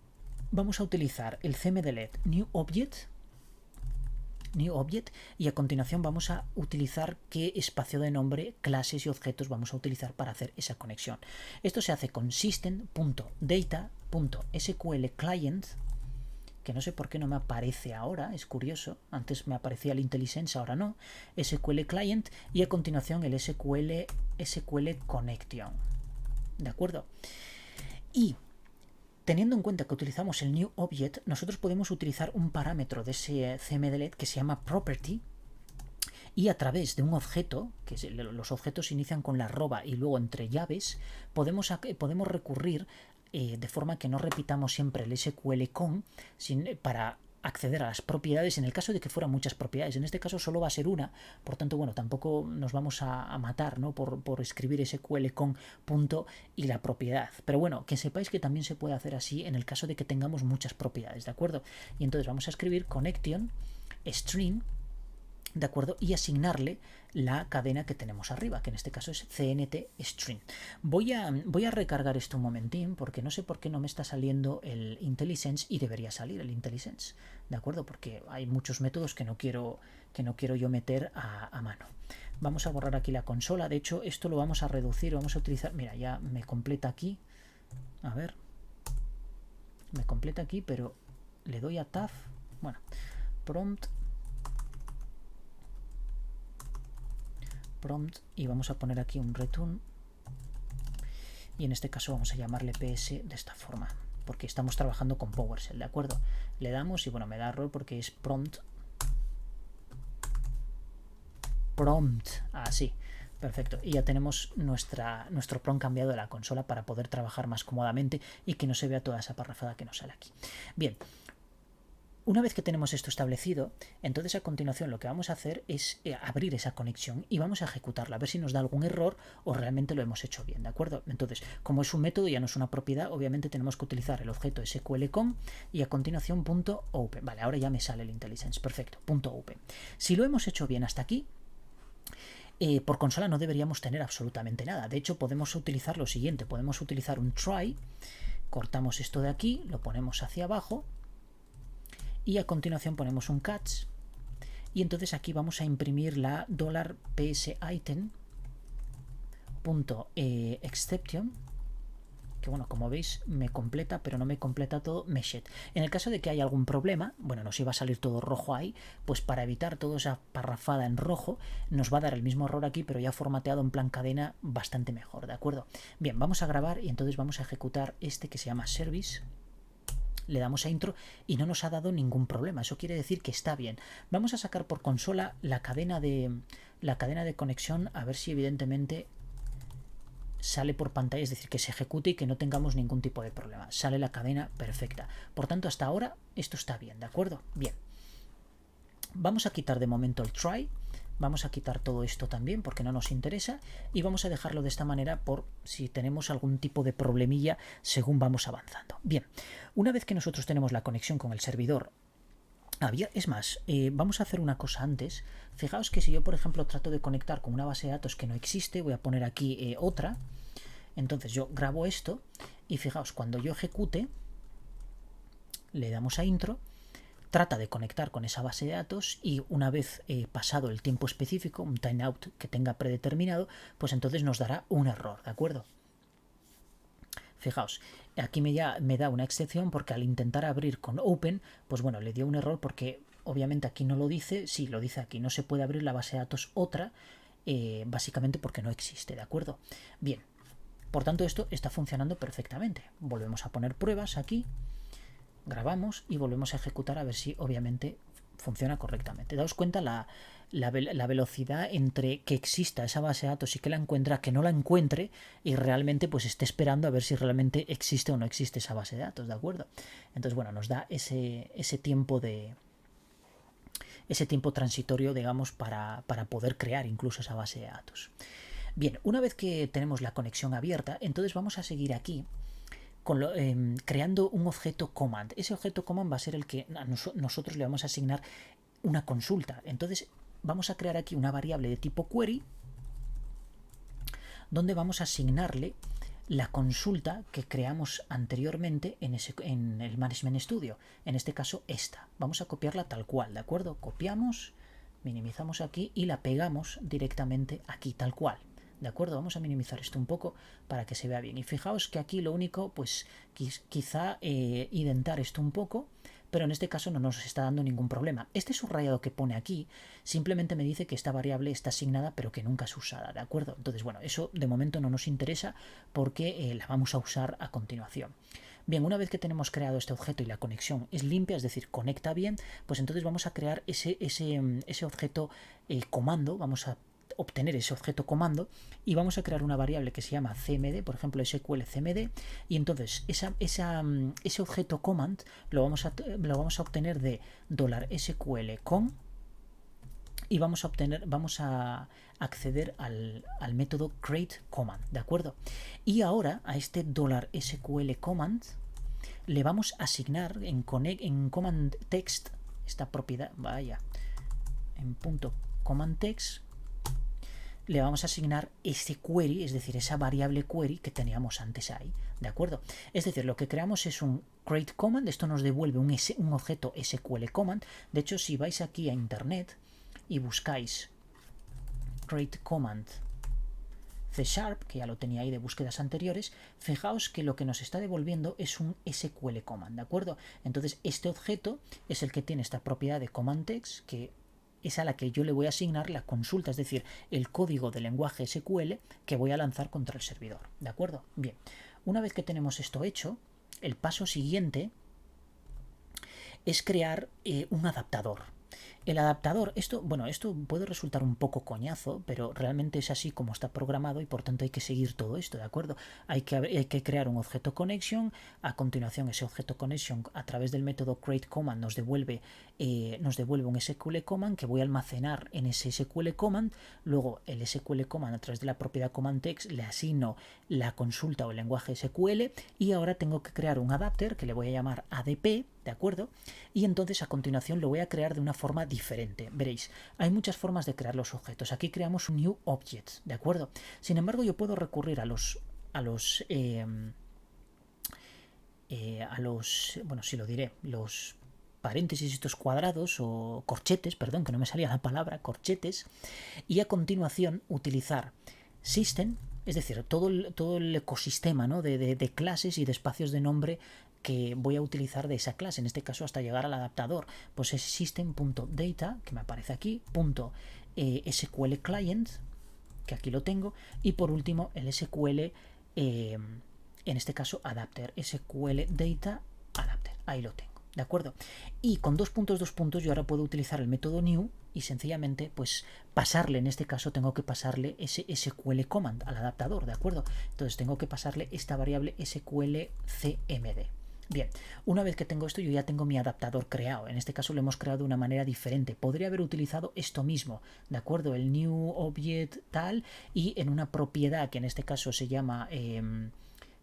Speaker 1: vamos a utilizar el cmdlet new object, y a continuación vamos a utilizar qué espacio de nombre, clases y objetos vamos a utilizar para hacer esa conexión. Esto se hace con system.data.sqlclient, que no sé por qué no me aparece ahora, es curioso, antes me aparecía el IntelliSense, ahora no, SQL Client, y a continuación el SQL Connection, ¿de acuerdo? Y teniendo en cuenta que utilizamos el new object, nosotros podemos utilizar un parámetro de ese cmdlet que se llama property, y a través de un objeto, que los objetos inician con la arroba y luego entre llaves, podemos recurrir de forma que no repitamos siempre el SQLCon para acceder a las propiedades en el caso de que fueran muchas propiedades. En este caso solo va a ser una, por tanto, bueno, tampoco nos vamos a matar, ¿no? por escribir SQLCon punto y la propiedad. Pero bueno, que sepáis que también se puede hacer así en el caso de que tengamos muchas propiedades, ¿de acuerdo? Y entonces vamos a escribir connection string, ¿de acuerdo? Y asignarle la cadena que tenemos arriba, que en este caso es CNT string. Voy a recargar esto un momentín porque no sé por qué no me está saliendo el IntelliSense y debería salir el IntelliSense, ¿de acuerdo? Porque hay muchos métodos que no quiero yo meter a mano. Vamos a borrar aquí la consola. De hecho, esto lo vamos a reducir, vamos a utilizar, mira, ya me completa aquí. A ver, me completa aquí, pero le doy a tab, bueno, prompt y vamos a poner aquí un return, y en este caso vamos a llamarle ps de esta forma porque estamos trabajando con PowerShell, ¿de acuerdo? Le damos y bueno, me da error porque es prompt, así, perfecto, y ya tenemos nuestro prompt cambiado de la consola para poder trabajar más cómodamente y que no se vea toda esa parrafada que nos sale aquí. Bien, Una vez que tenemos esto establecido, entonces a continuación lo que vamos a hacer es abrir esa conexión y vamos a ejecutarla, a ver si nos da algún error o realmente lo hemos hecho bien, ¿de acuerdo? Entonces, como es un método, ya no es una propiedad, obviamente tenemos que utilizar el objeto SQLCon y a continuación .open. Vale, ahora ya me sale el IntelliSense, perfecto, .open. Si lo hemos hecho bien hasta aquí, por consola no deberíamos tener absolutamente nada. De hecho, podemos utilizar lo siguiente, podemos utilizar un try, cortamos esto de aquí, lo ponemos hacia abajo, y a continuación ponemos un catch y entonces aquí vamos a imprimir la $psitem.exception, que bueno, como veis me completa, pero no me completa todo meshed. En el caso de que haya algún problema, bueno, nos iba a salir todo rojo ahí, pues para evitar toda esa parrafada en rojo nos va a dar el mismo error aquí, pero ya formateado en plan cadena bastante mejor, ¿de acuerdo? Bien, vamos a grabar y entonces vamos a ejecutar este que se llama service. Le damos a intro y no nos ha dado ningún problema. Eso quiere decir que está bien. Vamos a sacar por consola la cadena de conexión, a ver si evidentemente sale por pantalla, es decir, que se ejecute y que no tengamos ningún tipo de problema. Sale la cadena perfecta. Por tanto, hasta ahora esto está bien, ¿de acuerdo? Bien. Vamos a quitar de momento el try. Vamos a quitar todo esto también porque no nos interesa y vamos a dejarlo de esta manera por si tenemos algún tipo de problemilla según vamos avanzando. Bien, una vez que nosotros tenemos la conexión con el servidor, es más, vamos a hacer una cosa antes. Fijaos que si yo, por ejemplo, trato de conectar con una base de datos que no existe, voy a poner aquí otra. Entonces yo grabo esto y fijaos, cuando yo ejecute, le damos a intro, trata de conectar con esa base de datos y una vez pasado el tiempo específico, un timeout que tenga predeterminado, pues entonces nos dará un error, ¿de acuerdo? Fijaos, aquí me da una excepción porque al intentar abrir con open, pues bueno, le dio un error porque obviamente aquí no lo dice, sí, lo dice aquí, no se puede abrir la base de datos otra, básicamente porque no existe, ¿de acuerdo? Bien, por tanto esto está funcionando perfectamente. Volvemos a poner pruebas aquí. Grabamos y volvemos a ejecutar a ver si obviamente funciona correctamente. Daos cuenta la velocidad entre que exista esa base de datos y que la encuentra, que no la encuentre y realmente pues esté esperando a ver si realmente existe o no existe esa base de datos, ¿de acuerdo? Entonces, bueno, nos da ese tiempo transitorio, digamos, para poder crear incluso esa base de datos. Bien, una vez que tenemos la conexión abierta, entonces vamos a seguir aquí creando un objeto command. Ese objeto command va a ser el que nosotros le vamos a asignar una consulta. Entonces vamos a crear aquí una variable de tipo query donde vamos a asignarle la consulta que creamos anteriormente en el Management Studio. En este caso esta. Vamos a copiarla tal cual, ¿de acuerdo? Copiamos, minimizamos aquí y la pegamos directamente aquí tal cual. ¿De acuerdo? Vamos a minimizar esto un poco para que se vea bien. Y fijaos que aquí lo único, pues quizá identar esto un poco, pero en este caso no nos está dando ningún problema. Este subrayado que pone aquí simplemente me dice que esta variable está asignada pero que nunca es usada, ¿de acuerdo? Entonces, bueno, eso de momento no nos interesa porque la vamos a usar a continuación. Bien, una vez que tenemos creado este objeto y la conexión es limpia, es decir, conecta bien, pues entonces vamos a crear ese objeto comando, vamos a obtener ese objeto comando y vamos a crear una variable que se llama cmd, por ejemplo SQL cmd, y entonces ese objeto command lo vamos a obtener de $SQL con y vamos a acceder al método createCommand, ¿de acuerdo? Y ahora a este $SQL command le vamos a asignar en command text esta propiedad, vaya, en .command text le vamos a asignar ese query, es decir, esa variable query que teníamos antes ahí, ¿de acuerdo? Es decir, lo que creamos es un create command, esto nos devuelve un objeto SQL command. De hecho, si vais aquí a internet y buscáis create command C#, que ya lo tenía ahí de búsquedas anteriores, fijaos que lo que nos está devolviendo es un SQL command, ¿de acuerdo? Entonces, este objeto es el que tiene esta propiedad de command text, que es a la que yo le voy a asignar la consulta, es decir, el código del lenguaje SQL que voy a lanzar contra el servidor, ¿de acuerdo? Bien, una vez que tenemos esto hecho, el paso siguiente es crear un adaptador. El adaptador, esto puede resultar un poco coñazo, pero realmente es así como está programado y por tanto hay que seguir todo esto, ¿de acuerdo? Hay que crear un objeto connection, a continuación ese objeto connection a través del método createCommand nos devuelve un SQL command que voy a almacenar en ese SQL command, luego el SQL command a través de la propiedad command text le asigno la consulta o el lenguaje SQL y ahora tengo que crear un adapter que le voy a llamar ADP, ¿de acuerdo? Y entonces a continuación lo voy a crear de una forma diferente. Veréis, hay muchas formas de crear los objetos. Aquí creamos un new object, ¿de acuerdo? Sin embargo, yo puedo recurrir a los paréntesis estos cuadrados o corchetes, perdón, que no me salía la palabra, corchetes, y a continuación utilizar system, es decir, todo el ecosistema, ¿no? de clases y de espacios de nombre que voy a utilizar de esa clase, en este caso hasta llegar al adaptador, pues es system.data, que me aparece aquí, .sql client, que aquí lo tengo, y por último el SQL, en este caso adapter, SQL data adapter, ahí lo tengo. ¿De acuerdo? Y con dos puntos yo ahora puedo utilizar el método new y sencillamente pues pasarle, en este caso tengo que pasarle ese SQL command al adaptador, ¿de acuerdo? Entonces tengo que pasarle esta variable SQL cmd. Bien, una vez que tengo esto yo ya tengo mi adaptador creado, en este caso lo hemos creado de una manera diferente, podría haber utilizado esto mismo, ¿de acuerdo? El new object tal y en una propiedad que en este caso se llama,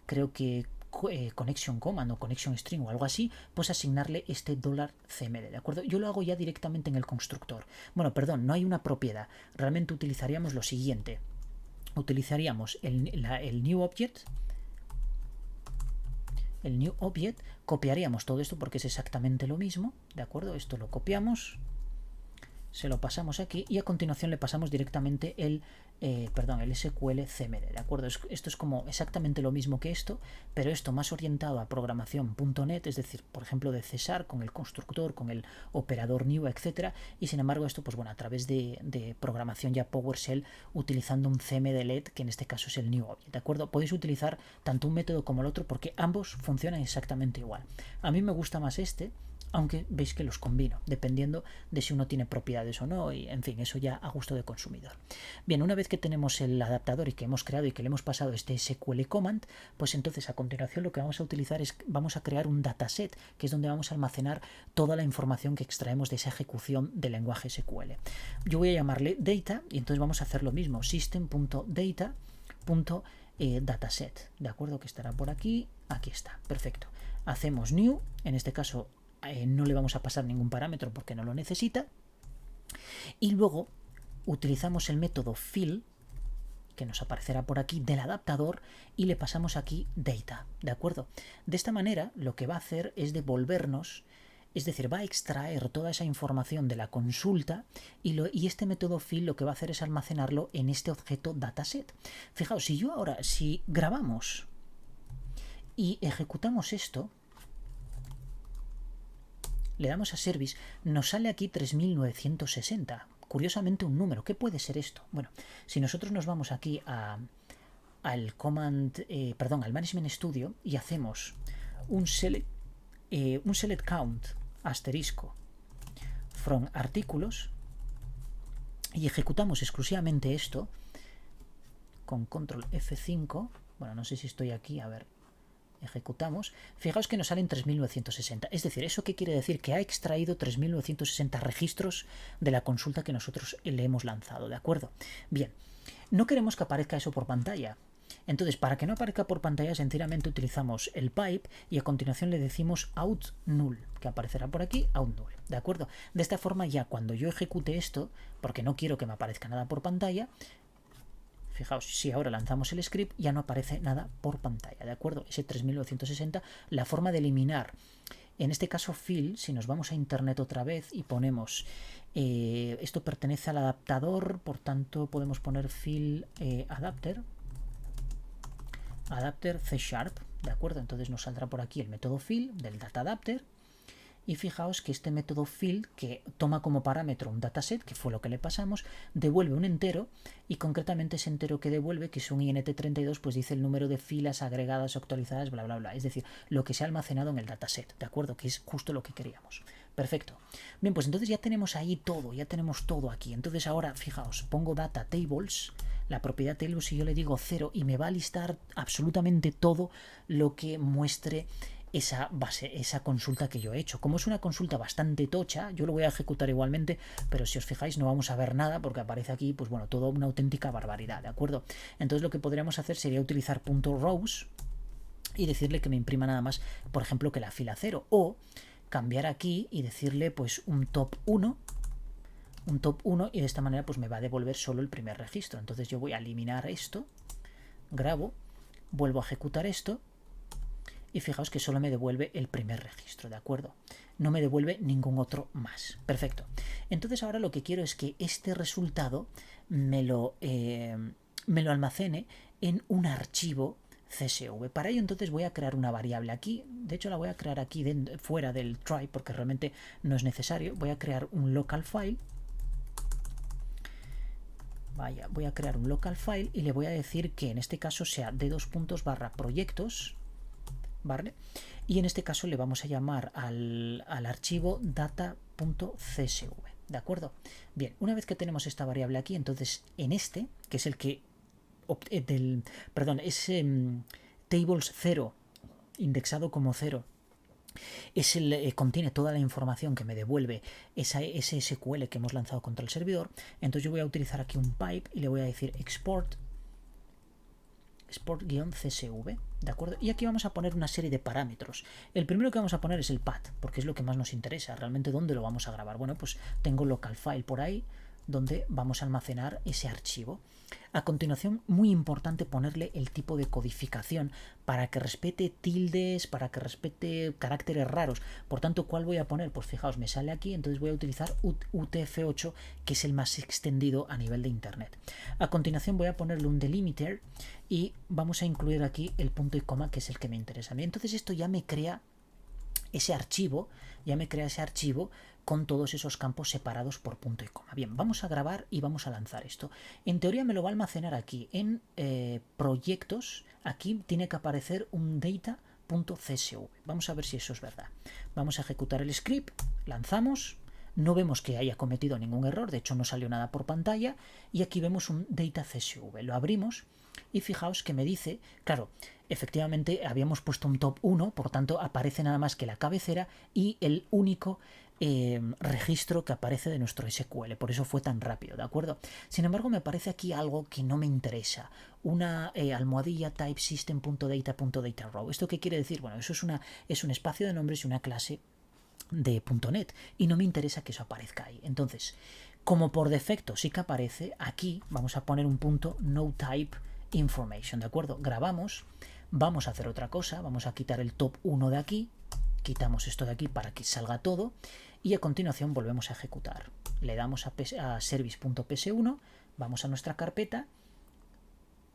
Speaker 1: creo que connection command o connection string o algo así, pues asignarle este $cmd, ¿de acuerdo? Yo lo hago ya directamente en el constructor. Bueno, perdón, no hay una propiedad. Realmente utilizaríamos lo siguiente. Utilizaríamos el new object, copiaríamos todo esto porque es exactamente lo mismo, ¿de acuerdo? Esto lo copiamos, se lo pasamos aquí y a continuación le pasamos directamente el SQL cmd, ¿de acuerdo? Esto es como exactamente lo mismo que esto, pero esto más orientado a programación.net, es decir, por ejemplo de C# con el constructor, con el operador new, etcétera, y sin embargo esto, pues bueno, a través de programación ya PowerShell utilizando un cmd-let, que en este caso es el new object, ¿de acuerdo? Podéis utilizar tanto un método como el otro porque ambos funcionan exactamente igual. A mí me gusta más este, aunque veis que los combino, dependiendo de si uno tiene propiedades o no, y en fin, eso ya a gusto de consumidor. Bien, una vez que tenemos el adaptador y que hemos creado y que le hemos pasado este SQL command, pues entonces a continuación lo que vamos a utilizar es, vamos a crear un dataset, que es donde vamos a almacenar toda la información que extraemos de esa ejecución del lenguaje SQL. Yo voy a llamarle data y entonces vamos a hacer lo mismo, system.data.dataset, ¿de acuerdo? Que estará por aquí, aquí está, perfecto. Hacemos new, en este caso no le vamos a pasar ningún parámetro porque no lo necesita, y luego utilizamos el método fill, que nos aparecerá por aquí, del adaptador, y le pasamos aquí data, ¿de acuerdo? De esta manera lo que va a hacer es devolvernos, es decir, va a extraer toda esa información de la consulta y este método fill lo que va a hacer es almacenarlo en este objeto dataset. Fijaos, si grabamos y ejecutamos esto, le damos a Service, nos sale aquí 3960. Curiosamente un número. ¿Qué puede ser esto? Bueno, si nosotros nos vamos aquí al Management Studio y hacemos un select count asterisco from artículos y ejecutamos exclusivamente esto con control F5, bueno, no sé si estoy aquí, a ver, ejecutamos, fijaos que nos salen 3960, es decir, ¿eso qué quiere decir? Que ha extraído 3960 registros de la consulta que nosotros le hemos lanzado, ¿de acuerdo? Bien, no queremos que aparezca eso por pantalla, entonces para que no aparezca por pantalla sencillamente utilizamos el pipe y a continuación le decimos out null, que aparecerá por aquí, out null, ¿de acuerdo? De esta forma ya cuando yo ejecute esto, porque no quiero que me aparezca nada por pantalla, fijaos, si ahora lanzamos el script ya no aparece nada por pantalla, ¿de acuerdo? Ese 3960, la forma de eliminar, en este caso fill, si nos vamos a internet otra vez y ponemos, esto pertenece al adaptador, por tanto podemos poner fill adapter C#, ¿de acuerdo? Entonces nos saldrá por aquí el método fill del data adapter. Y fijaos que este método fill, que toma como parámetro un dataset, que fue lo que le pasamos, devuelve un entero y concretamente ese entero que devuelve, que es un int32, pues dice el número de filas agregadas o actualizadas, bla, bla, bla. Es decir, lo que se ha almacenado en el dataset, ¿de acuerdo? Que es justo lo que queríamos. Perfecto. Bien, pues entonces ya tenemos ahí todo, ya tenemos todo aquí. Entonces ahora, fijaos, pongo data tables, la propiedad tables, y yo le digo 0 y me va a listar absolutamente todo lo que muestre esa base, esa consulta que yo he hecho. Como es una consulta bastante tocha, yo lo voy a ejecutar igualmente, pero si os fijáis no vamos a ver nada porque aparece aquí, pues bueno, toda una auténtica barbaridad, ¿de acuerdo? Entonces lo que podríamos hacer sería utilizar .rows y decirle que me imprima nada más, por ejemplo, que la fila 0, o cambiar aquí y decirle pues un top 1, y de esta manera pues me va a devolver solo el primer registro. Entonces yo voy a eliminar esto, grabo, vuelvo a ejecutar esto y fijaos que solo me devuelve el primer registro, ¿de acuerdo? No me devuelve ningún otro más. Perfecto. Entonces ahora lo que quiero es que este resultado me lo almacene en un archivo CSV. Para ello entonces voy a crear una variable aquí, de hecho la voy a crear aquí fuera del try porque realmente no es necesario. Voy a crear un local file, voy a crear un local file y le voy a decir que en este caso sea d2.proyectos, ¿vale? Y en este caso le vamos a llamar al archivo data.csv, ¿de acuerdo? Bien, una vez que tenemos esta variable aquí, entonces en este, que es el que es tables 0 indexado como 0, contiene toda la información que me devuelve ese SQL que hemos lanzado contra el servidor. Entonces yo voy a utilizar aquí un pipe y le voy a decir export-csv, ¿de acuerdo? Y aquí vamos a poner una serie de parámetros. El primero que vamos a poner es el path, porque es lo que más nos interesa. Realmente, ¿dónde lo vamos a grabar? Bueno, pues tengo local file por ahí, donde vamos a almacenar ese archivo. A continuación, muy importante ponerle el tipo de codificación para que respete tildes, para que respete caracteres raros. Por tanto, ¿cuál voy a poner? Pues fijaos, me sale aquí, entonces voy a utilizar UTF-8, que es el más extendido a nivel de internet. A continuación voy a ponerle un delimiter y vamos a incluir aquí el punto y coma, que es el que me interesa a mí. Entonces esto ya me crea ese archivo, con todos esos campos separados por punto y coma. Bien, vamos a grabar y vamos a lanzar esto. En teoría me lo va a almacenar aquí en proyectos. Aquí tiene que aparecer un data.csv. Vamos a ver si eso es verdad. Vamos a ejecutar el script, lanzamos. No vemos que haya cometido ningún error, de hecho no salió nada por pantalla, y aquí vemos un data.csv. Lo abrimos y fijaos que me dice, claro, efectivamente habíamos puesto un top 1, por tanto aparece nada más que la cabecera y el único registro que aparece de nuestro SQL, por eso fue tan rápido, ¿de acuerdo? Sin embargo, me aparece aquí algo que no me interesa, una almohadilla type system.data.dataRow. ¿Esto qué quiere decir? Bueno, eso es un espacio de nombres y una clase de .NET y no me interesa que eso aparezca ahí. Entonces, como por defecto sí que aparece, aquí vamos a poner un punto noType information, ¿de acuerdo? Grabamos, vamos a hacer otra cosa, vamos a quitar el top 1 de aquí, quitamos esto de aquí para que salga todo y a continuación volvemos a ejecutar. Le damos a service.ps1, vamos a nuestra carpeta,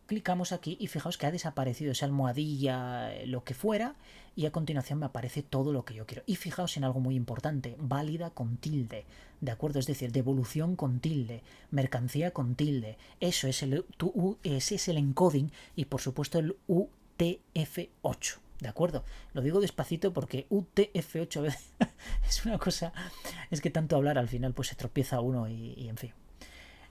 Speaker 1: clicamos aquí y fijaos que ha desaparecido esa almohadilla, lo que fuera, y a continuación me aparece todo lo que yo quiero. Y fijaos en algo muy importante, válida con tilde, ¿de acuerdo? Es decir, devolución con tilde, mercancía con tilde. Eso es ese es el encoding y por supuesto el UTF-8. ¿De acuerdo? Lo digo despacito porque UTF-8 a veces es una cosa, es que tanto hablar al final pues se tropieza uno y en fin.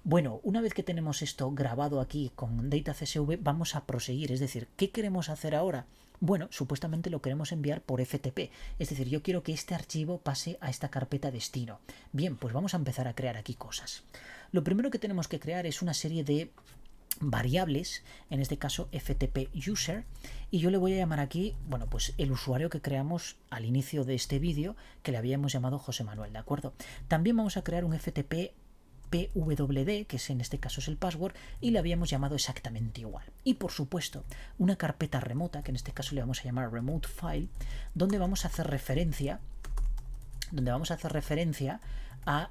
Speaker 1: Bueno, una vez que tenemos esto grabado aquí con data.csv, vamos a proseguir. Es decir, ¿qué queremos hacer ahora? Bueno, supuestamente lo queremos enviar por FTP. Es decir, yo quiero que este archivo pase a esta carpeta destino. Bien, pues vamos a empezar a crear aquí cosas. Lo primero que tenemos que crear es una serie de variables, en este caso FTP user, y yo le voy a llamar aquí, bueno, pues el usuario que creamos al inicio de este vídeo, que le habíamos llamado José Manuel, ¿de acuerdo? También vamos a crear un FTP PWD, que en este caso es el password, y le habíamos llamado exactamente igual. Y por supuesto, una carpeta remota, que en este caso le vamos a llamar remote file, donde vamos a hacer referencia a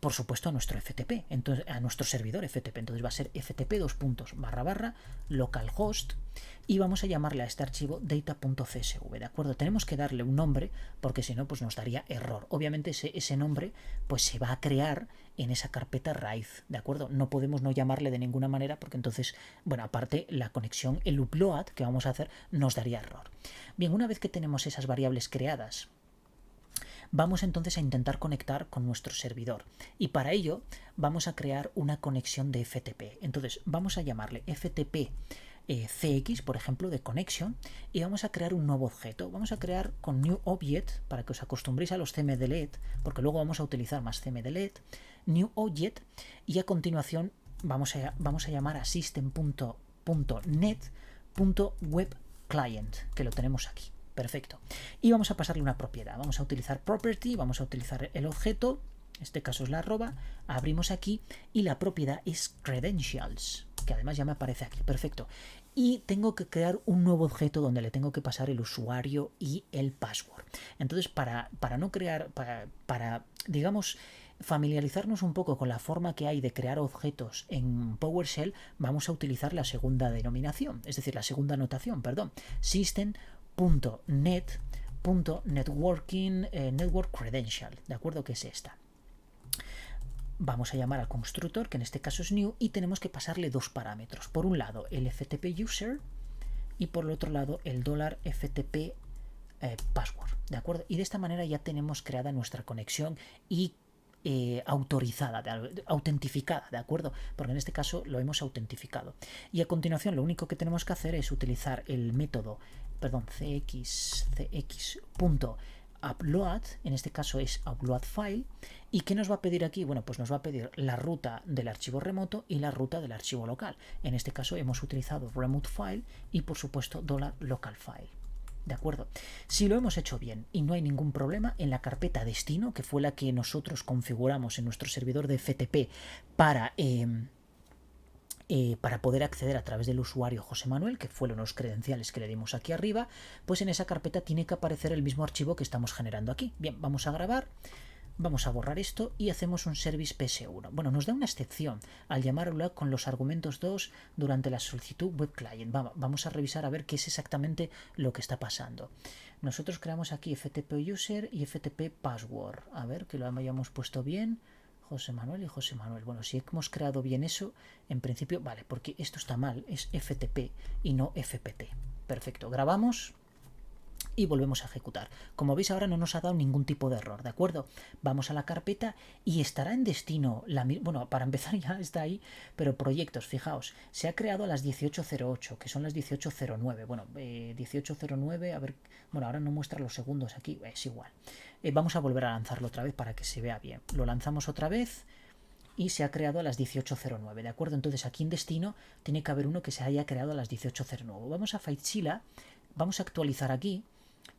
Speaker 1: por supuesto a nuestro FTP, entonces a nuestro servidor FTP. Entonces va a ser ftp:// localhost y vamos a llamarle a este archivo data.csv, ¿de acuerdo? Tenemos que darle un nombre porque si no pues nos daría error. Obviamente ese nombre pues se va a crear en esa carpeta raíz, ¿de acuerdo? No podemos no llamarle de ninguna manera porque entonces, bueno, aparte la conexión, el upload que vamos a hacer nos daría error. Bien, una vez que tenemos esas variables creadas, vamos entonces a intentar conectar con nuestro servidor. Y para ello vamos a crear una conexión de FTP. Entonces vamos a llamarle FTP CX, por ejemplo, de connection, y vamos a crear un nuevo objeto. Vamos a crear con new object, para que os acostumbréis a los CMDLED, porque luego vamos a utilizar más CMDLED, new object, y a continuación vamos a llamar a system.net.webClient, que lo tenemos aquí. Perfecto. Y vamos a pasarle una propiedad. Vamos a utilizar property, vamos a utilizar el objeto, en este caso es la arroba, abrimos aquí y la propiedad es credentials, que además ya me aparece aquí. Perfecto. Y tengo que crear un nuevo objeto donde le tengo que pasar el usuario y el password. Entonces, para no crear, para digamos, familiarizarnos un poco con la forma que hay de crear objetos en PowerShell, vamos a utilizar la segunda denominación, es decir, la segunda notación, perdón, system.net.networking network credential, ¿de acuerdo? Que es esta. Vamos a llamar al constructor, que en este caso es new, y tenemos que pasarle dos parámetros. Por un lado, el FTP user y por el otro lado, el $FTP password, ¿de acuerdo? Y de esta manera ya tenemos creada nuestra conexión y autorizada, autentificada, ¿de acuerdo? Porque en este caso lo hemos autentificado. Y a continuación lo único que tenemos que hacer es utilizar el método, perdón, cx.upload, en este caso es upload file. ¿Y qué nos va a pedir aquí? Bueno, pues nos va a pedir la ruta del archivo remoto y la ruta del archivo local. En este caso hemos utilizado remote file y por supuesto $local file. ¿De acuerdo? Si lo hemos hecho bien y no hay ningún problema, en la carpeta destino, que fue la que nosotros configuramos en nuestro servidor de FTP para poder acceder a través del usuario José Manuel, que fueron los credenciales que le dimos aquí arriba, pues en esa carpeta tiene que aparecer el mismo archivo que estamos generando aquí. Bien, vamos a grabar. Vamos a borrar esto y hacemos un service ps1. Bueno, nos da una excepción al llamarlo con los argumentos 2 durante la solicitud web client. Vamos a revisar a ver qué es exactamente lo que está pasando. Nosotros creamos aquí FTP user y FTP password. A ver que lo hayamos puesto bien. José Manuel y José Manuel. Bueno, si hemos creado bien eso, en principio, vale, porque esto está mal, es FTP y no FPT. Perfecto, grabamos y volvemos a ejecutar. Como veis ahora no nos ha dado ningún tipo de error, ¿de acuerdo? Vamos a la carpeta y estará en destino, bueno, para empezar ya está ahí, pero proyectos, fijaos, se ha creado a las 18:08, que son las 18:09, bueno, 18:09, a ver, bueno, ahora no muestra los segundos aquí, es igual. Vamos a volver a lanzarlo otra vez para que se vea bien. Lo lanzamos otra vez y se ha creado a las 18:09, ¿de acuerdo? Entonces aquí en destino tiene que haber uno que se haya creado a las 18:09. Vamos a FileZilla, vamos a actualizar aquí.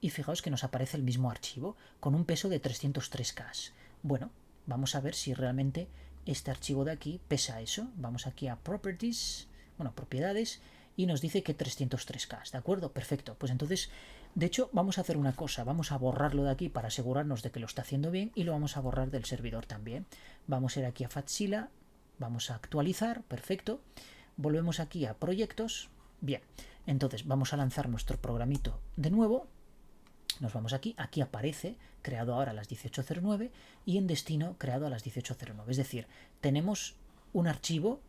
Speaker 1: Y fijaos que nos aparece el mismo archivo con un peso de 303K. Bueno, vamos a ver si realmente este archivo de aquí pesa eso. Vamos aquí a Properties, bueno, propiedades, y nos dice que 303K, ¿de acuerdo? Perfecto, pues entonces, de hecho, vamos a hacer una cosa, vamos a borrarlo de aquí para asegurarnos de que lo está haciendo bien y lo vamos a borrar del servidor también. Vamos a ir aquí a FileZilla, vamos a actualizar, perfecto. Volvemos aquí a proyectos, bien, entonces vamos a lanzar nuestro programito de nuevo. Nos vamos aquí, aquí aparece creado ahora a las 18:09 y en destino creado a las 18:09. Es decir, tenemos un archivo,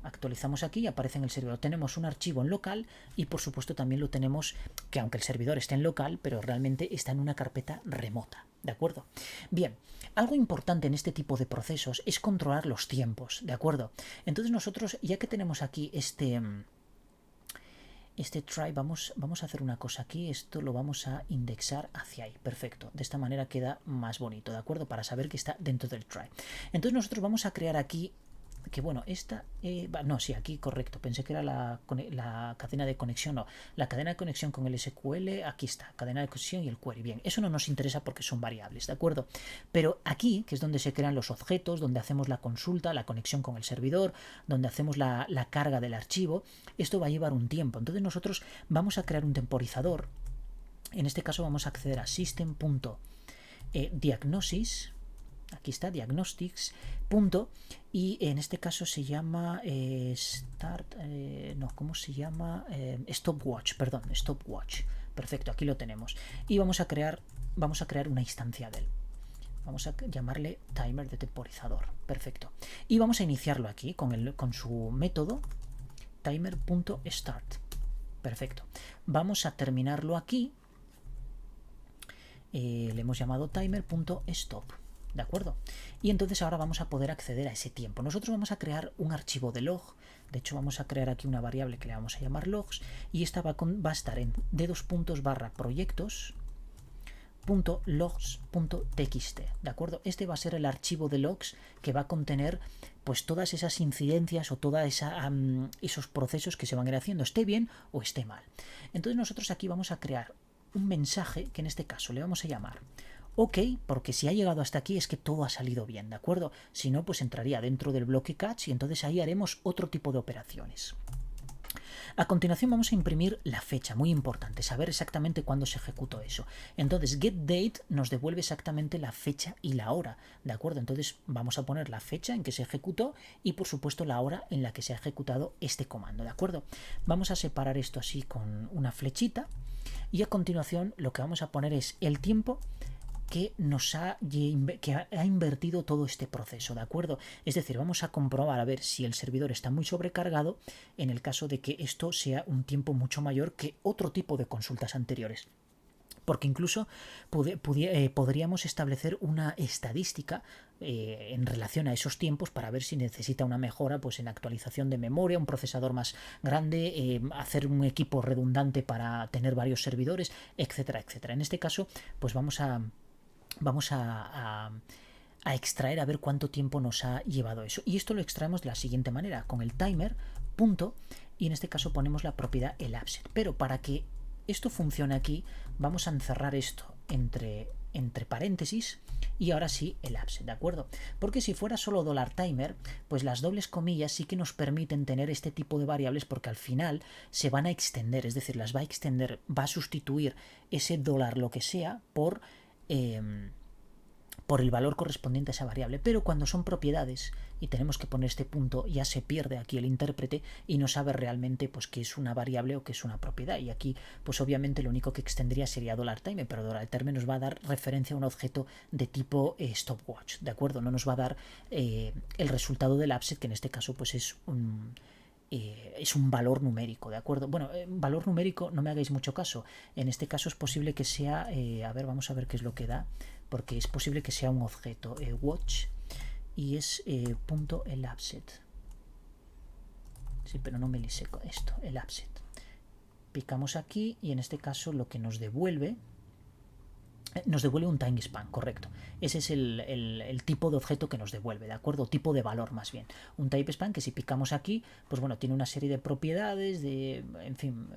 Speaker 1: actualizamos aquí y aparece en el servidor. Tenemos un archivo en local y por supuesto también lo tenemos, que aunque el servidor esté en local, pero realmente está en una carpeta remota. ¿De acuerdo? Bien, algo importante en este tipo de procesos es controlar los tiempos. ¿De acuerdo? Entonces nosotros, ya que tenemos aquí este try, vamos a hacer una cosa aquí, esto lo vamos a indexar hacia ahí, perfecto, de esta manera queda más bonito, ¿de acuerdo? Para saber que está dentro del try. Entonces nosotros vamos a crear aquí, que bueno, esta, no, sí, aquí correcto, pensé que era la cadena de conexión, no, la cadena de conexión con el SQL, aquí está, cadena de conexión y el query, bien, eso no nos interesa porque son variables, ¿de acuerdo? Pero aquí, que es donde se crean los objetos, donde hacemos la consulta, la conexión con el servidor, donde hacemos la carga del archivo, esto va a llevar un tiempo, entonces nosotros vamos a crear un temporizador, en este caso vamos a acceder a system.diagnosis, aquí está, diagnostics, punto, y en este caso se llama ¿cómo se llama? Stopwatch, perdón, stopwatch. Perfecto, aquí lo tenemos. Y vamos a crear una instancia de él. Vamos a llamarle timer de temporizador. Perfecto. Y vamos a iniciarlo aquí con su método timer.start. Perfecto. Vamos a terminarlo aquí. le hemos llamado timer.stop. ¿De acuerdo? Y entonces ahora vamos a poder acceder a ese tiempo. Nosotros vamos a crear un archivo de log. De hecho, vamos a crear aquí una variable que le vamos a llamar logs. Y esta va a estar en d2.proyectos.logs.txt. ¿De acuerdo? Este va a ser el archivo de logs que va a contener pues todas esas incidencias o todos esos procesos que se van a ir haciendo, esté bien o esté mal. Entonces nosotros aquí vamos a crear un mensaje que en este caso le vamos a llamar OK, porque si ha llegado hasta aquí es que todo ha salido bien, ¿de acuerdo? Si no, pues entraría dentro del bloque catch y entonces ahí haremos otro tipo de operaciones. A continuación vamos a imprimir la fecha, muy importante, saber exactamente cuándo se ejecutó eso. Entonces getDate nos devuelve exactamente la fecha y la hora, ¿de acuerdo? Entonces vamos a poner la fecha en que se ejecutó y por supuesto la hora en la que se ha ejecutado este comando, ¿de acuerdo? Vamos a separar esto así con una flechita y a continuación lo que vamos a poner es el tiempo que ha invertido todo este proceso, ¿de acuerdo? Es decir, vamos a comprobar a ver si el servidor está muy sobrecargado en el caso de que esto sea un tiempo mucho mayor que otro tipo de consultas anteriores. Porque incluso podríamos establecer una estadística en relación a esos tiempos para ver si necesita una mejora pues en actualización de memoria, un procesador más grande, hacer un equipo redundante para tener varios servidores, etcétera, etcétera. En este caso, pues vamos a extraer a ver cuánto tiempo nos ha llevado eso. Y esto lo extraemos de la siguiente manera, con el timer, punto, y en este caso ponemos la propiedad elapsed. Pero para que esto funcione aquí, vamos a encerrar esto entre paréntesis y ahora sí elapsed, ¿de acuerdo? Porque si fuera solo $timer, pues las dobles comillas sí que nos permiten tener este tipo de variables porque al final se van a extender, es decir, las va a extender, va a sustituir ese dólar lo que sea por el valor correspondiente a esa variable, pero cuando son propiedades y tenemos que poner este punto ya se pierde aquí el intérprete y no sabe realmente pues qué es una variable o qué es una propiedad, y aquí pues obviamente lo único que extendría sería $time, pero $time nos va a dar referencia a un objeto de tipo stopwatch, ¿de acuerdo? No nos va a dar el resultado del elapsed, que en este caso pues es un valor numérico, ¿de acuerdo? Bueno, valor numérico no me hagáis mucho caso. En este caso es posible que sea, a ver, vamos a ver qué es lo que da, porque es posible que sea un objeto watch y es punto elapsed. Sí, pero no me lisé con esto, elapsed. Picamos aquí y en este caso lo que nos devuelve un timespan, correcto. Ese es el tipo de objeto que nos devuelve, ¿de acuerdo? Tipo de valor más bien. Un timespan que si picamos aquí, pues bueno, tiene una serie de propiedades, en fin,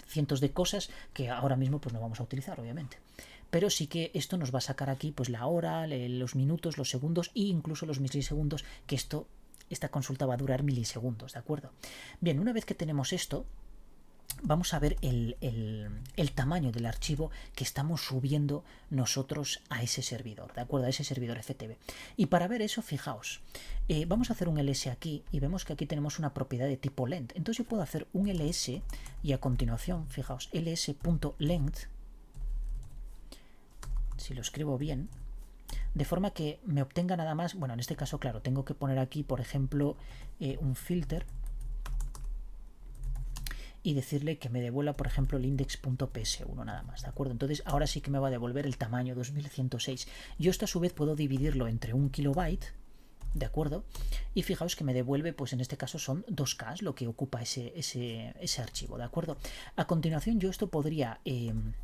Speaker 1: cientos de cosas que ahora mismo pues no vamos a utilizar, obviamente. Pero sí que esto nos va a sacar aquí pues la hora, los minutos, los segundos e incluso los milisegundos, que esta consulta va a durar milisegundos, ¿de acuerdo? Bien, una vez que tenemos esto, vamos a ver el tamaño del archivo que estamos subiendo nosotros a ese servidor, ¿de acuerdo? A ese servidor FTP. Y para ver eso, fijaos, vamos a hacer un ls aquí y vemos que aquí tenemos una propiedad de tipo length. Entonces yo puedo hacer un ls y a continuación, fijaos, ls.length, si lo escribo bien, de forma que me obtenga nada más, bueno, en este caso, claro, tengo que poner aquí, por ejemplo, un filter y decirle que me devuelva, por ejemplo, el index.ps1 nada más, ¿de acuerdo? Entonces ahora sí que me va a devolver el tamaño 2106. Yo esto a su vez puedo dividirlo entre 1 kilobyte, ¿de acuerdo? Y fijaos que me devuelve, pues en este caso son 2K lo que ocupa ese archivo, ¿de acuerdo? A continuación yo esto podría,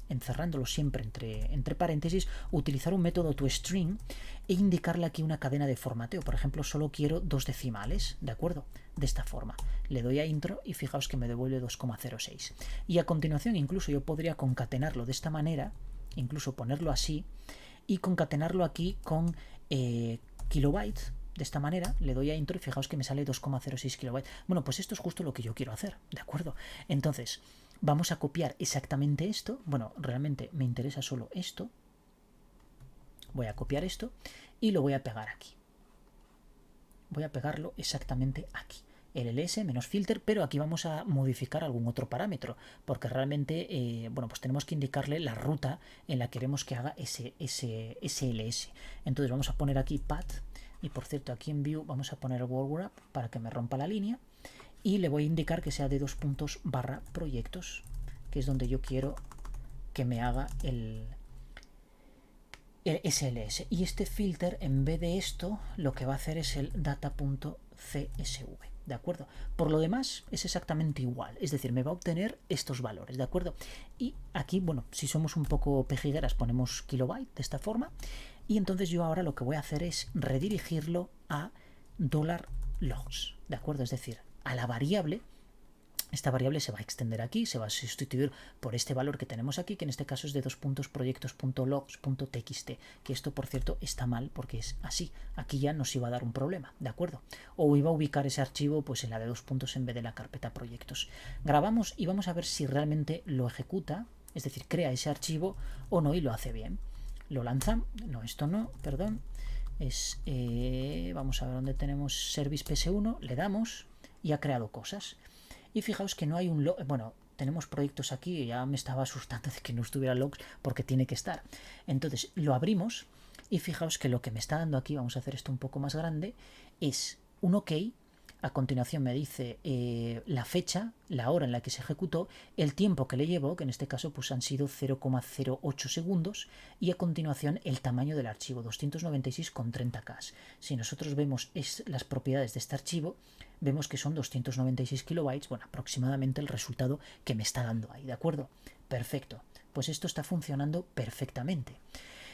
Speaker 1: encerrándolo siempre entre paréntesis, utilizar un método toString e indicarle aquí una cadena de formateo. Por ejemplo, solo quiero 2 decimales, ¿de acuerdo? De esta forma. Le doy a intro y fijaos que me devuelve 2,06. Y a continuación incluso yo podría concatenarlo de esta manera, incluso ponerlo así, y concatenarlo aquí con kilobytes. De esta manera le doy a intro y fijaos que me sale 2,06 kilobytes. Bueno, pues esto es justo lo que yo quiero hacer, ¿de acuerdo? Entonces, vamos a copiar exactamente esto. Bueno, realmente me interesa solo esto. Voy a copiar esto y lo voy a pegar aquí. Voy a pegarlo exactamente aquí. El ls menos filter, pero aquí vamos a modificar algún otro parámetro, porque realmente, bueno, pues tenemos que indicarle la ruta en la que queremos que haga ese ls. Entonces vamos a poner aquí path. Y por cierto, aquí en View vamos a poner word wrap para que me rompa la línea. Y le voy a indicar que sea de /proyectos, que es donde yo quiero que me haga el el SLS. Y este filter, en vez de esto, lo que va a hacer es el data.csv. ¿De acuerdo? Por lo demás es exactamente igual, es decir, me va a obtener estos valores, ¿de acuerdo? Y aquí, bueno, si somos un poco pejigueras ponemos kilobyte de esta forma, y entonces yo ahora lo que voy a hacer es redirigirlo a $logs, ¿de acuerdo? Es decir, a la variable. Esta variable se va a extender aquí, se va a sustituir por este valor que tenemos aquí, que en este caso es de proyectos.logs.txt, que esto, por cierto, está mal porque es así. Aquí ya nos iba a dar un problema, ¿de acuerdo? O iba a ubicar ese archivo pues en la de 2 puntos en vez de la carpeta proyectos. Grabamos y vamos a ver si realmente lo ejecuta, es decir, crea ese archivo o no y lo hace bien. Lo lanzamos, no, esto no, perdón. Vamos a ver dónde tenemos Service PS1, le damos y ha creado cosas. Y fijaos que no hay un log. Bueno, tenemos proyectos aquí y ya me estaba asustando de que no estuviera logs porque tiene que estar. Entonces lo abrimos y fijaos que lo que me está dando aquí, vamos a hacer esto un poco más grande, es un OK. A continuación me dice la fecha, la hora en la que se ejecutó, el tiempo que le llevó, que en este caso pues han sido 0,08 segundos, y a continuación el tamaño del archivo, 296,30K. Si nosotros vemos las propiedades de este archivo, vemos que son 296 kilobytes, bueno, aproximadamente el resultado que me está dando ahí, ¿de acuerdo? Perfecto, pues esto está funcionando perfectamente.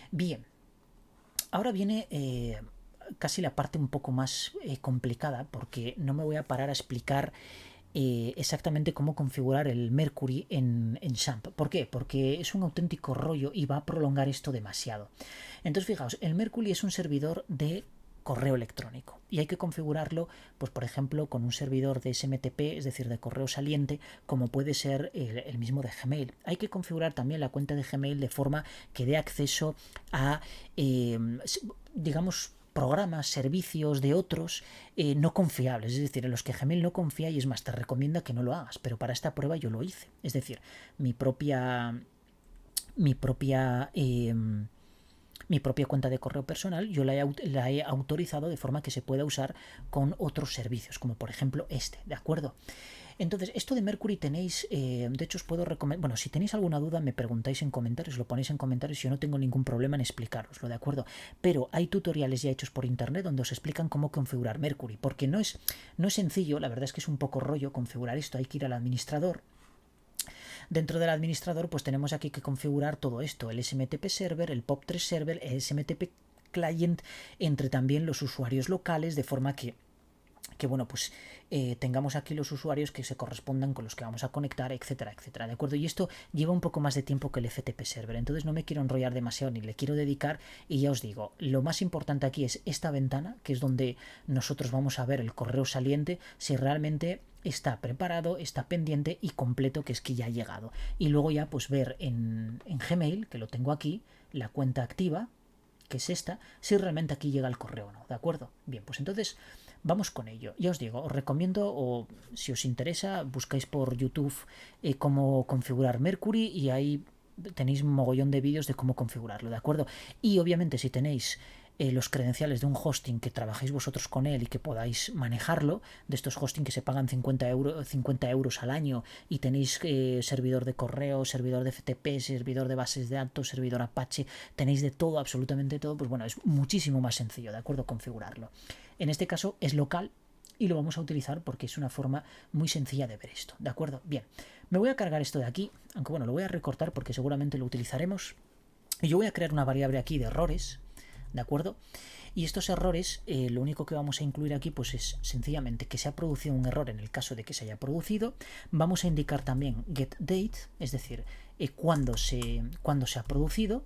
Speaker 1: Bien, ahora viene casi la parte un poco más complicada, porque no me voy a parar a explicar exactamente cómo configurar el Mercury en XAMPP. ¿Por qué? Porque es un auténtico rollo y va a prolongar esto demasiado. Entonces, fijaos, el Mercury es un servidor de correo electrónico y hay que configurarlo, pues por ejemplo, con un servidor de SMTP, es decir, de correo saliente, como puede ser el mismo de Gmail. Hay que configurar también la cuenta de Gmail de forma que dé acceso a, digamos, programas, servicios de otros no confiables, es decir, en los que Gmail no confía y es más, te recomienda que no lo hagas, pero para esta prueba yo lo hice, es decir, mi propia cuenta de correo personal yo la he autorizado de forma que se pueda usar con otros servicios, como por ejemplo este, ¿de acuerdo? Entonces, esto de Mercury tenéis, de hecho os puedo recomendar, bueno, si tenéis alguna duda me preguntáis en comentarios, lo ponéis en comentarios y yo no tengo ningún problema en explicaroslo, ¿de acuerdo? Pero hay tutoriales ya hechos por internet donde os explican cómo configurar Mercury, porque no es sencillo, la verdad es que es un poco rollo configurar esto, hay que ir al administrador. Dentro del administrador pues tenemos aquí que configurar todo esto, el SMTP server, el POP3 server, el SMTP client, entre también los usuarios locales, de forma que bueno, pues tengamos aquí los usuarios que se correspondan con los que vamos a conectar, etcétera, etcétera, ¿de acuerdo? Y esto lleva un poco más de tiempo que el FTP server, entonces no me quiero enrollar demasiado ni le quiero dedicar, y ya os digo, lo más importante aquí es esta ventana, que es donde nosotros vamos a ver el correo saliente, si realmente está preparado, está pendiente y completo, que es que ya ha llegado. Y luego ya pues ver en Gmail, que lo tengo aquí, la cuenta activa, que es esta, si realmente aquí llega el correo o no, ¿de acuerdo? Bien, pues entonces vamos con ello. Ya os digo, os recomiendo, o si os interesa, buscáis por YouTube cómo configurar Mercury y ahí tenéis un mogollón de vídeos de cómo configurarlo, ¿de acuerdo? Y obviamente si tenéis los credenciales de un hosting que trabajéis vosotros con él y que podáis manejarlo, de estos hosting que se pagan 50 euros al año y tenéis servidor de correo, servidor de FTP, servidor de bases de datos, servidor Apache, tenéis de todo, absolutamente todo, pues bueno, es muchísimo más sencillo, ¿de acuerdo? Configurarlo. En este caso es local y lo vamos a utilizar porque es una forma muy sencilla de ver esto, ¿de acuerdo? Bien, me voy a cargar esto de aquí, aunque bueno, lo voy a recortar porque seguramente lo utilizaremos. Y yo voy a crear una variable aquí de errores, ¿de acuerdo? Y estos errores, lo único que vamos a incluir aquí pues es sencillamente que se ha producido un error en el caso de que se haya producido. Vamos a indicar también getDate, es decir, cuándo se ha producido.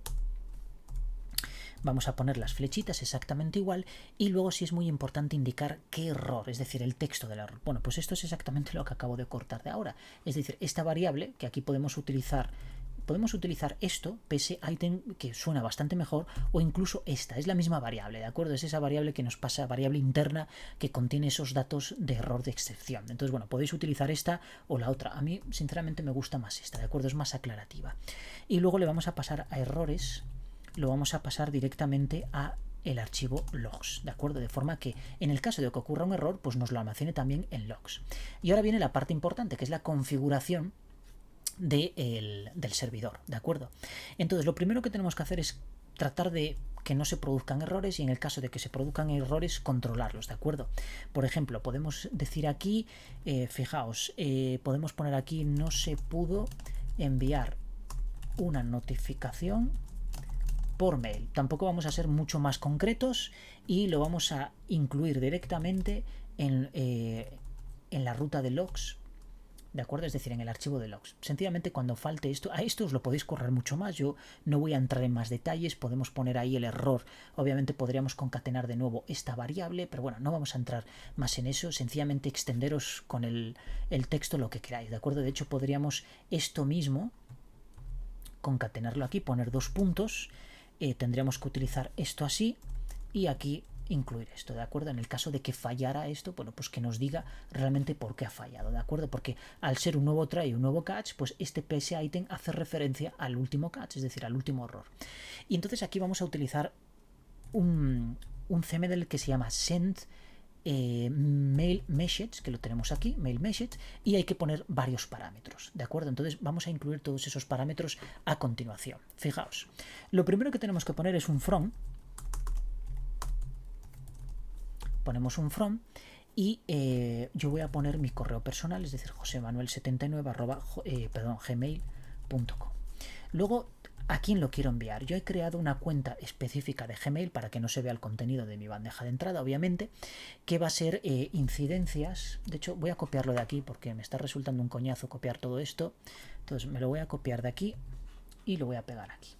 Speaker 1: Vamos a poner las flechitas exactamente igual y luego sí es muy importante indicar qué error, es decir, el texto del error. Bueno, pues esto es exactamente lo que acabo de cortar de ahora. Es decir, esta variable que aquí podemos utilizar esto, psitem, que suena bastante mejor, o incluso esta, es la misma variable, ¿de acuerdo? Es esa variable que nos pasa, variable interna, que contiene esos datos de error de excepción. Entonces, bueno, podéis utilizar esta o la otra. A mí, sinceramente, me gusta más esta, ¿de acuerdo? Es más aclarativa. Y luego le vamos a pasar a errores, lo vamos a pasar directamente a el archivo logs, ¿de acuerdo? De forma que en el caso de que ocurra un error, pues nos lo almacene también en logs. Y ahora viene la parte importante, que es la configuración del servidor, ¿de acuerdo? Entonces lo primero que tenemos que hacer es tratar de que no se produzcan errores y en el caso de que se produzcan errores controlarlos, ¿de acuerdo? Por ejemplo, podemos decir aquí, fijaos, podemos poner aquí no se pudo enviar una notificación por mail. Tampoco vamos a ser mucho más concretos y lo vamos a incluir directamente en la ruta de logs, ¿de acuerdo? Es decir, en el archivo de logs. Sencillamente cuando falte esto, a esto os lo podéis correr mucho más, yo no voy a entrar en más detalles, podemos poner ahí el error, obviamente podríamos concatenar de nuevo esta variable, pero bueno, no vamos a entrar más en eso, sencillamente extenderos con el texto lo que queráis, ¿de acuerdo? De hecho podríamos esto mismo concatenarlo aquí, poner 2 puntos, tendríamos que utilizar esto así y aquí incluir esto, ¿de acuerdo? En el caso de que fallara esto, bueno, pues que nos diga realmente por qué ha fallado, ¿de acuerdo? Porque al ser un nuevo try y un nuevo catch, pues este PS item hace referencia al último catch, es decir, al último error. Y entonces aquí vamos a utilizar un CMDL que se llama send mail message, que lo tenemos aquí, mail message, y hay que poner varios parámetros, ¿de acuerdo? Entonces vamos a incluir todos esos parámetros a continuación. Fijaos, lo primero que tenemos que poner es un from. Ponemos un from y yo voy a poner mi correo personal, es decir, josemanuel79 gmail.com. Luego, ¿a quién lo quiero enviar? Yo he creado una cuenta específica de Gmail para que no se vea el contenido de mi bandeja de entrada, obviamente, que va a ser incidencias. De hecho, voy a copiarlo de aquí porque me está resultando un coñazo copiar todo esto. Entonces me lo voy a copiar de aquí y lo voy a pegar aquí.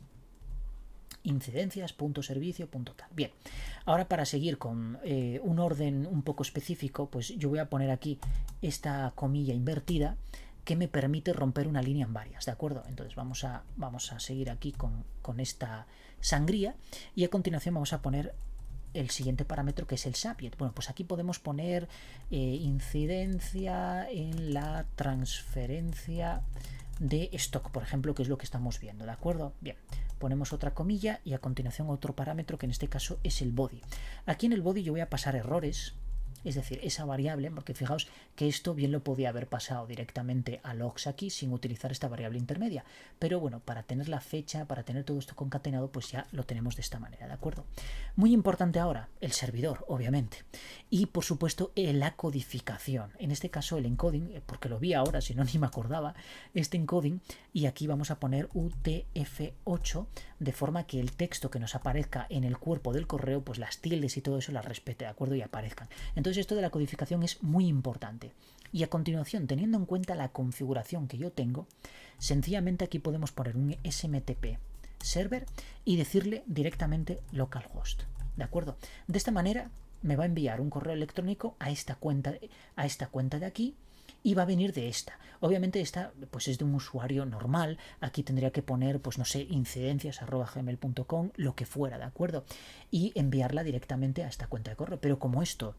Speaker 1: Incidencias.servicio.tal. Bien, ahora para seguir con un orden un poco específico, pues yo voy a poner aquí esta comilla invertida que me permite romper una línea en varias, ¿de acuerdo? Entonces vamos a seguir aquí con esta sangría y a continuación vamos a poner el siguiente parámetro que es el subject. Bueno, pues aquí podemos poner incidencia en la transferencia de stock, por ejemplo, que es lo que estamos viendo, ¿de acuerdo? Bien, ponemos otra comilla y a continuación otro parámetro que en este caso es el body. Aquí en el body yo voy a pasar errores, es decir, esa variable, porque fijaos que esto bien lo podía haber pasado directamente a logs aquí sin utilizar esta variable intermedia, pero bueno, para tener la fecha, para tener todo esto concatenado, pues ya lo tenemos de esta manera, ¿de acuerdo? Muy importante ahora, el servidor, obviamente, y por supuesto la codificación, en este caso el encoding, porque lo vi ahora, si no ni me acordaba, este encoding, y aquí vamos a poner UTF-8, de forma que el texto que nos aparezca en el cuerpo del correo, pues las tildes y todo eso las respete, ¿de acuerdo? Y aparezcan. Entonces esto de la codificación es muy importante. Y a continuación, teniendo en cuenta la configuración que yo tengo, sencillamente aquí podemos poner un SMTP server y decirle directamente localhost, ¿de acuerdo? De esta manera me va a enviar un correo electrónico a esta cuenta de aquí y va a venir de esta. Obviamente esta pues es de un usuario normal. Aquí tendría que poner, pues no sé, incidencias@gmail.com, lo que fuera, ¿de acuerdo? Y enviarla directamente a esta cuenta de correo. Pero como esto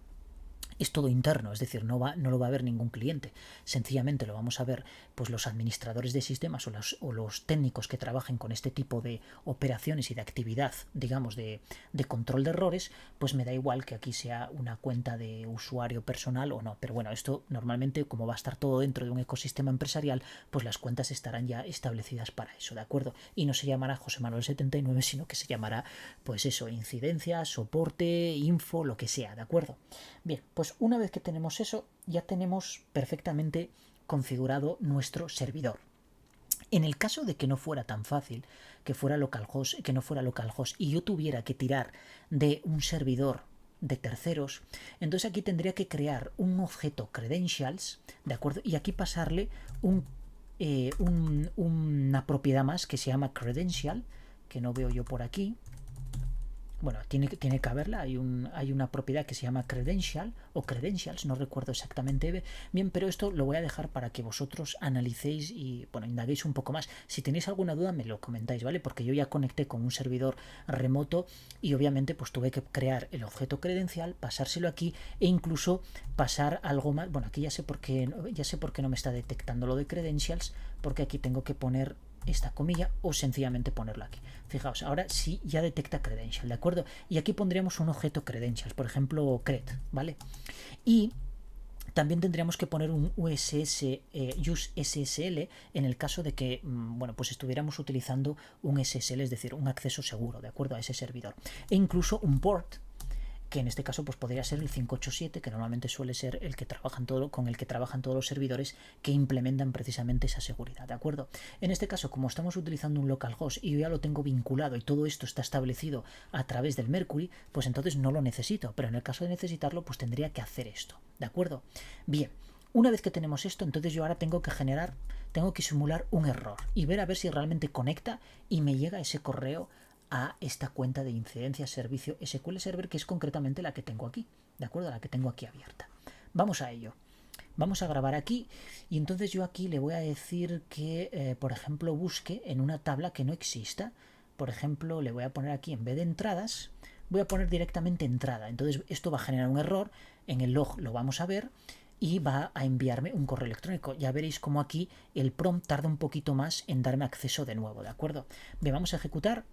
Speaker 1: es todo interno, es decir, no lo va a ver ningún cliente, sencillamente lo vamos a ver pues los administradores de sistemas o los técnicos que trabajen con este tipo de operaciones y de actividad, digamos, de control de errores, pues me da igual que aquí sea una cuenta de usuario personal o no, pero bueno, esto normalmente como va a estar todo dentro de un ecosistema empresarial, pues las cuentas estarán ya establecidas para eso, ¿de acuerdo? Y no se llamará José Manuel 79, sino que se llamará, pues eso, incidencias, soporte, info, lo que sea, ¿de acuerdo? Bien, pues una vez que tenemos eso, ya tenemos perfectamente configurado nuestro servidor. En el caso de que no fuera tan fácil, que no fuera localhost y yo tuviera que tirar de un servidor de terceros, entonces aquí tendría que crear un objeto credentials, ¿de acuerdo? Y aquí pasarle una propiedad más que se llama credential, que no veo yo por aquí. Bueno, tiene que haberla, hay una propiedad que se llama credential o credentials, no recuerdo exactamente bien, pero esto lo voy a dejar para que vosotros analicéis y, bueno, indaguéis un poco más. Si tenéis alguna duda me lo comentáis, ¿vale? Porque yo ya conecté con un servidor remoto y obviamente pues tuve que crear el objeto credencial, pasárselo aquí e incluso pasar algo más. Bueno, aquí ya sé por qué no me está detectando lo de credentials, porque aquí tengo que poner esta comilla o sencillamente ponerlo aquí. Fijaos, ahora sí ya detecta credential, ¿de acuerdo? Y aquí pondríamos un objeto credentials, por ejemplo cred, ¿vale? Y También tendríamos que poner un use SSL en el caso de que, bueno, pues estuviéramos utilizando un SSL, es decir, un acceso seguro, ¿de acuerdo? A ese servidor. E incluso un port, que en este caso pues podría ser el 587, que normalmente suele ser el que trabajan con el que trabajan todos los servidores que implementan precisamente esa seguridad, ¿de acuerdo? En este caso, como estamos utilizando un localhost y yo ya lo tengo vinculado y todo esto está establecido a través del Mercury, pues entonces no lo necesito, pero en el caso de necesitarlo, pues tendría que hacer esto, ¿de acuerdo? Bien, una vez que tenemos esto, entonces yo ahora tengo que simular un error y ver a ver si realmente conecta y me llega ese correo a esta cuenta de incidencia servicio SQL Server, que es concretamente la que tengo aquí, ¿de acuerdo? La que tengo aquí abierta. Vamos a ello. Vamos a grabar aquí y entonces yo aquí le voy a decir que, por ejemplo, busque en una tabla que no exista. Por ejemplo, le voy a poner aquí, en vez de entradas, voy a poner directamente entrada. Entonces esto va a generar un error, en el log lo vamos a ver y va a enviarme un correo electrónico. Ya veréis como aquí el prompt tarda un poquito más en darme acceso de nuevo, ¿de acuerdo? Bien, vamos a ejecutar.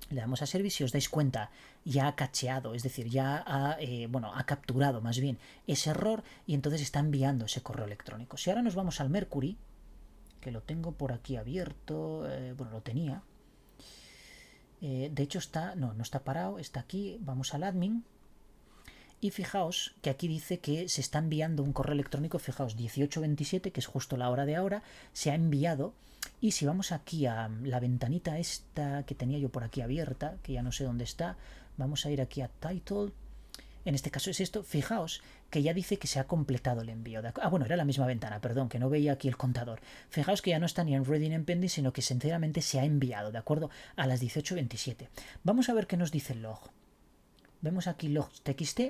Speaker 1: Le damos a servicio, si os dais cuenta, ya ha cacheado, es decir, ya ha capturado más bien ese error y entonces está enviando ese correo electrónico. Si ahora nos vamos al Mercury, que lo tengo por aquí abierto, bueno, lo tenía, de hecho no está parado, está aquí, vamos al admin. Y fijaos que aquí dice que se está enviando un correo electrónico, fijaos, 18:27, que es justo la hora de ahora, se ha enviado. Y si vamos aquí a la ventanita esta que tenía yo por aquí abierta, que ya no sé dónde está, vamos a ir aquí a Title. En este caso es esto, fijaos que ya dice que se ha completado el envío. Bueno, era la misma ventana, perdón, que no veía aquí el contador. Fijaos que ya no está ni en ready ni en pending, sino que sinceramente se ha enviado, ¿de acuerdo? A las 18:27. Vamos a ver qué nos dice el log. Vemos aquí logs.txt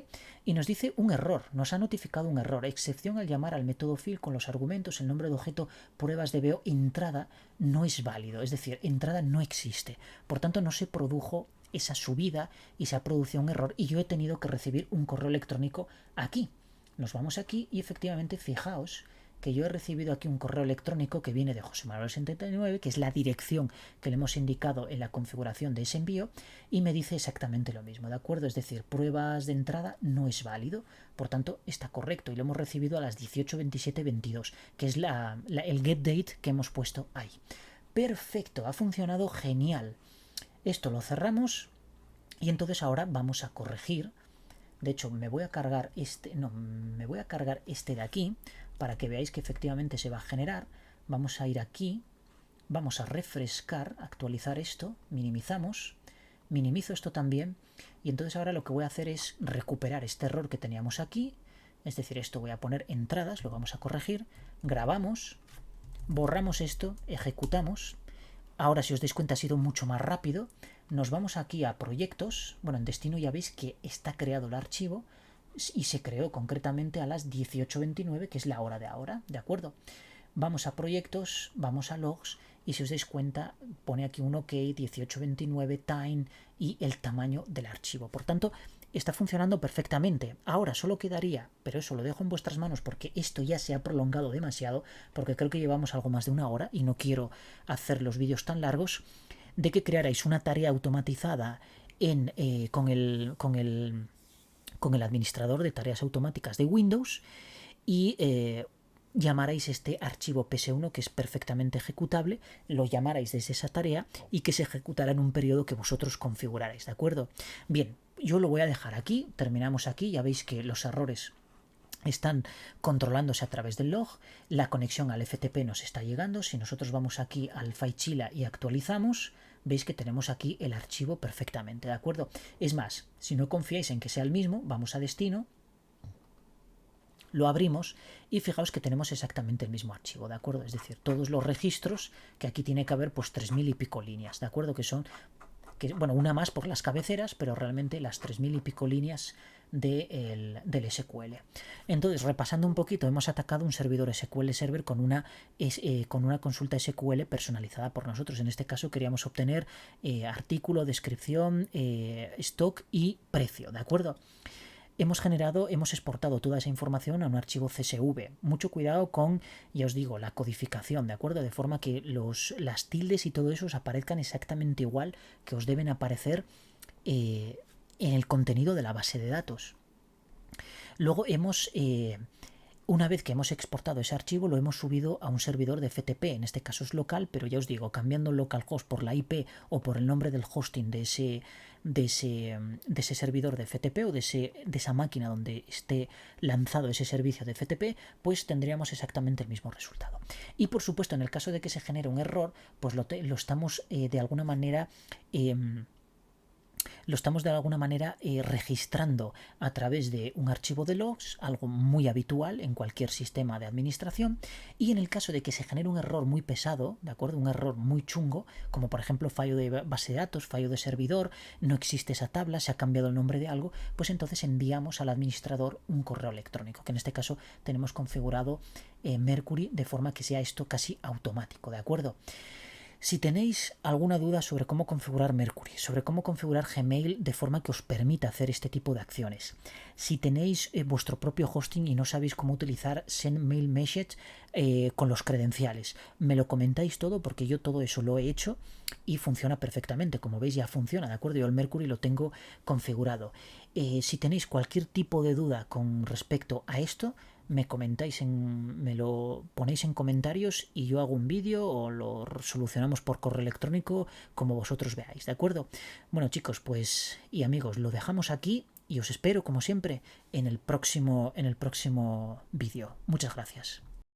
Speaker 1: y nos dice un error, nos ha notificado un error, excepción al llamar al método fill con los argumentos, el nombre de objeto, pruebas de veo, entrada no es válido, es decir, entrada no existe, por tanto no se produjo esa subida y se ha producido un error y yo he tenido que recibir un correo electrónico aquí. Nos vamos aquí y efectivamente fijaos que yo he recibido aquí un correo electrónico que viene de José Manuel 79, que es la dirección que le hemos indicado en la configuración de ese envío, y me dice exactamente lo mismo, ¿de acuerdo? Es decir, pruebas de entrada no es válido, por tanto está correcto, y lo hemos recibido a las 18:27:22, que es el get date que hemos puesto ahí. Perfecto, ha funcionado genial. Esto lo cerramos y entonces ahora vamos a corregir. De hecho, me voy a cargar este de aquí para que veáis que efectivamente se va a generar. Vamos a ir aquí, vamos a refrescar, actualizar esto, minimizamos, minimizo esto también y entonces ahora lo que voy a hacer es recuperar este error que teníamos aquí, es decir, esto voy a poner entradas, lo vamos a corregir, grabamos, borramos esto, ejecutamos. Ahora, si os dais cuenta, ha sido mucho más rápido. Nos vamos aquí a proyectos. Bueno, en destino ya veis que está creado el archivo y se creó concretamente a las 18:29, que es la hora de ahora, ¿de acuerdo? Vamos a proyectos, vamos a logs y si os dais cuenta pone aquí un OK, 18:29, time y el tamaño del archivo. Por tanto, está funcionando perfectamente. Ahora solo quedaría, pero eso lo dejo en vuestras manos porque esto ya se ha prolongado demasiado, porque creo que llevamos algo más de una hora y no quiero hacer los vídeos tan largos, de que crearais una tarea automatizada con el administrador de tareas automáticas de Windows y llamarais este archivo ps1 que es perfectamente ejecutable, lo llamarais desde esa tarea y que se ejecutará en un periodo que vosotros configuraréis, ¿de acuerdo? Bien, yo lo voy a dejar aquí, terminamos aquí, ya veis que los errores están controlándose a través del log, la conexión al FTP nos está llegando, si nosotros vamos aquí al FileZilla y actualizamos, veis que tenemos aquí el archivo perfectamente, ¿de acuerdo? Es más, si no confiáis en que sea el mismo, vamos a destino, lo abrimos y fijaos que tenemos exactamente el mismo archivo, ¿de acuerdo? Es decir, todos los registros, que aquí tiene que haber pues 3000 y pico líneas, ¿de acuerdo? Que son, bueno, una más por las cabeceras, pero realmente las 3000 y pico líneas del SQL. Entonces, repasando un poquito, hemos atacado un servidor SQL Server con una consulta SQL personalizada por nosotros. En este caso queríamos obtener artículo, descripción, stock y precio, ¿de acuerdo? Hemos exportado toda esa información a un archivo CSV. Mucho cuidado con, ya os digo, la codificación, ¿de acuerdo? De forma que las tildes y todo eso os aparezcan exactamente igual que os deben aparecer en el contenido de la base de datos. Luego hemos Una vez que hemos exportado ese archivo, lo hemos subido a un servidor de FTP, en este caso es local, pero ya os digo, cambiando el localhost por la IP o por el nombre del hosting de ese servidor de FTP o de esa máquina donde esté lanzado ese servicio de FTP, pues tendríamos exactamente el mismo resultado. Y por supuesto, en el caso de que se genere un error, pues lo estamos de alguna manera registrando a través de un archivo de logs, algo muy habitual en cualquier sistema de administración. Y en el caso de que se genere un error muy pesado, ¿de acuerdo? Un error muy chungo, como por ejemplo fallo de base de datos, fallo de servidor, no existe esa tabla, se ha cambiado el nombre de algo, pues entonces enviamos al administrador un correo electrónico, que en este caso tenemos configurado Mercury de forma que sea esto casi automático, ¿de acuerdo? Si tenéis alguna duda sobre cómo configurar Mercury, sobre cómo configurar Gmail de forma que os permita hacer este tipo de acciones, si tenéis vuestro propio hosting y no sabéis cómo utilizar Send Mail Message con los credenciales, me lo comentáis todo porque yo todo eso lo he hecho y funciona perfectamente. Como veis, ya funciona, ¿de acuerdo? Yo el Mercury lo tengo configurado. Si tenéis cualquier tipo de duda con respecto a esto, me lo ponéis en comentarios y yo hago un vídeo o lo solucionamos por correo electrónico como vosotros veáis, ¿de acuerdo? Bueno, chicos, pues y amigos, lo dejamos aquí y os espero como siempre en el próximo vídeo. Muchas gracias.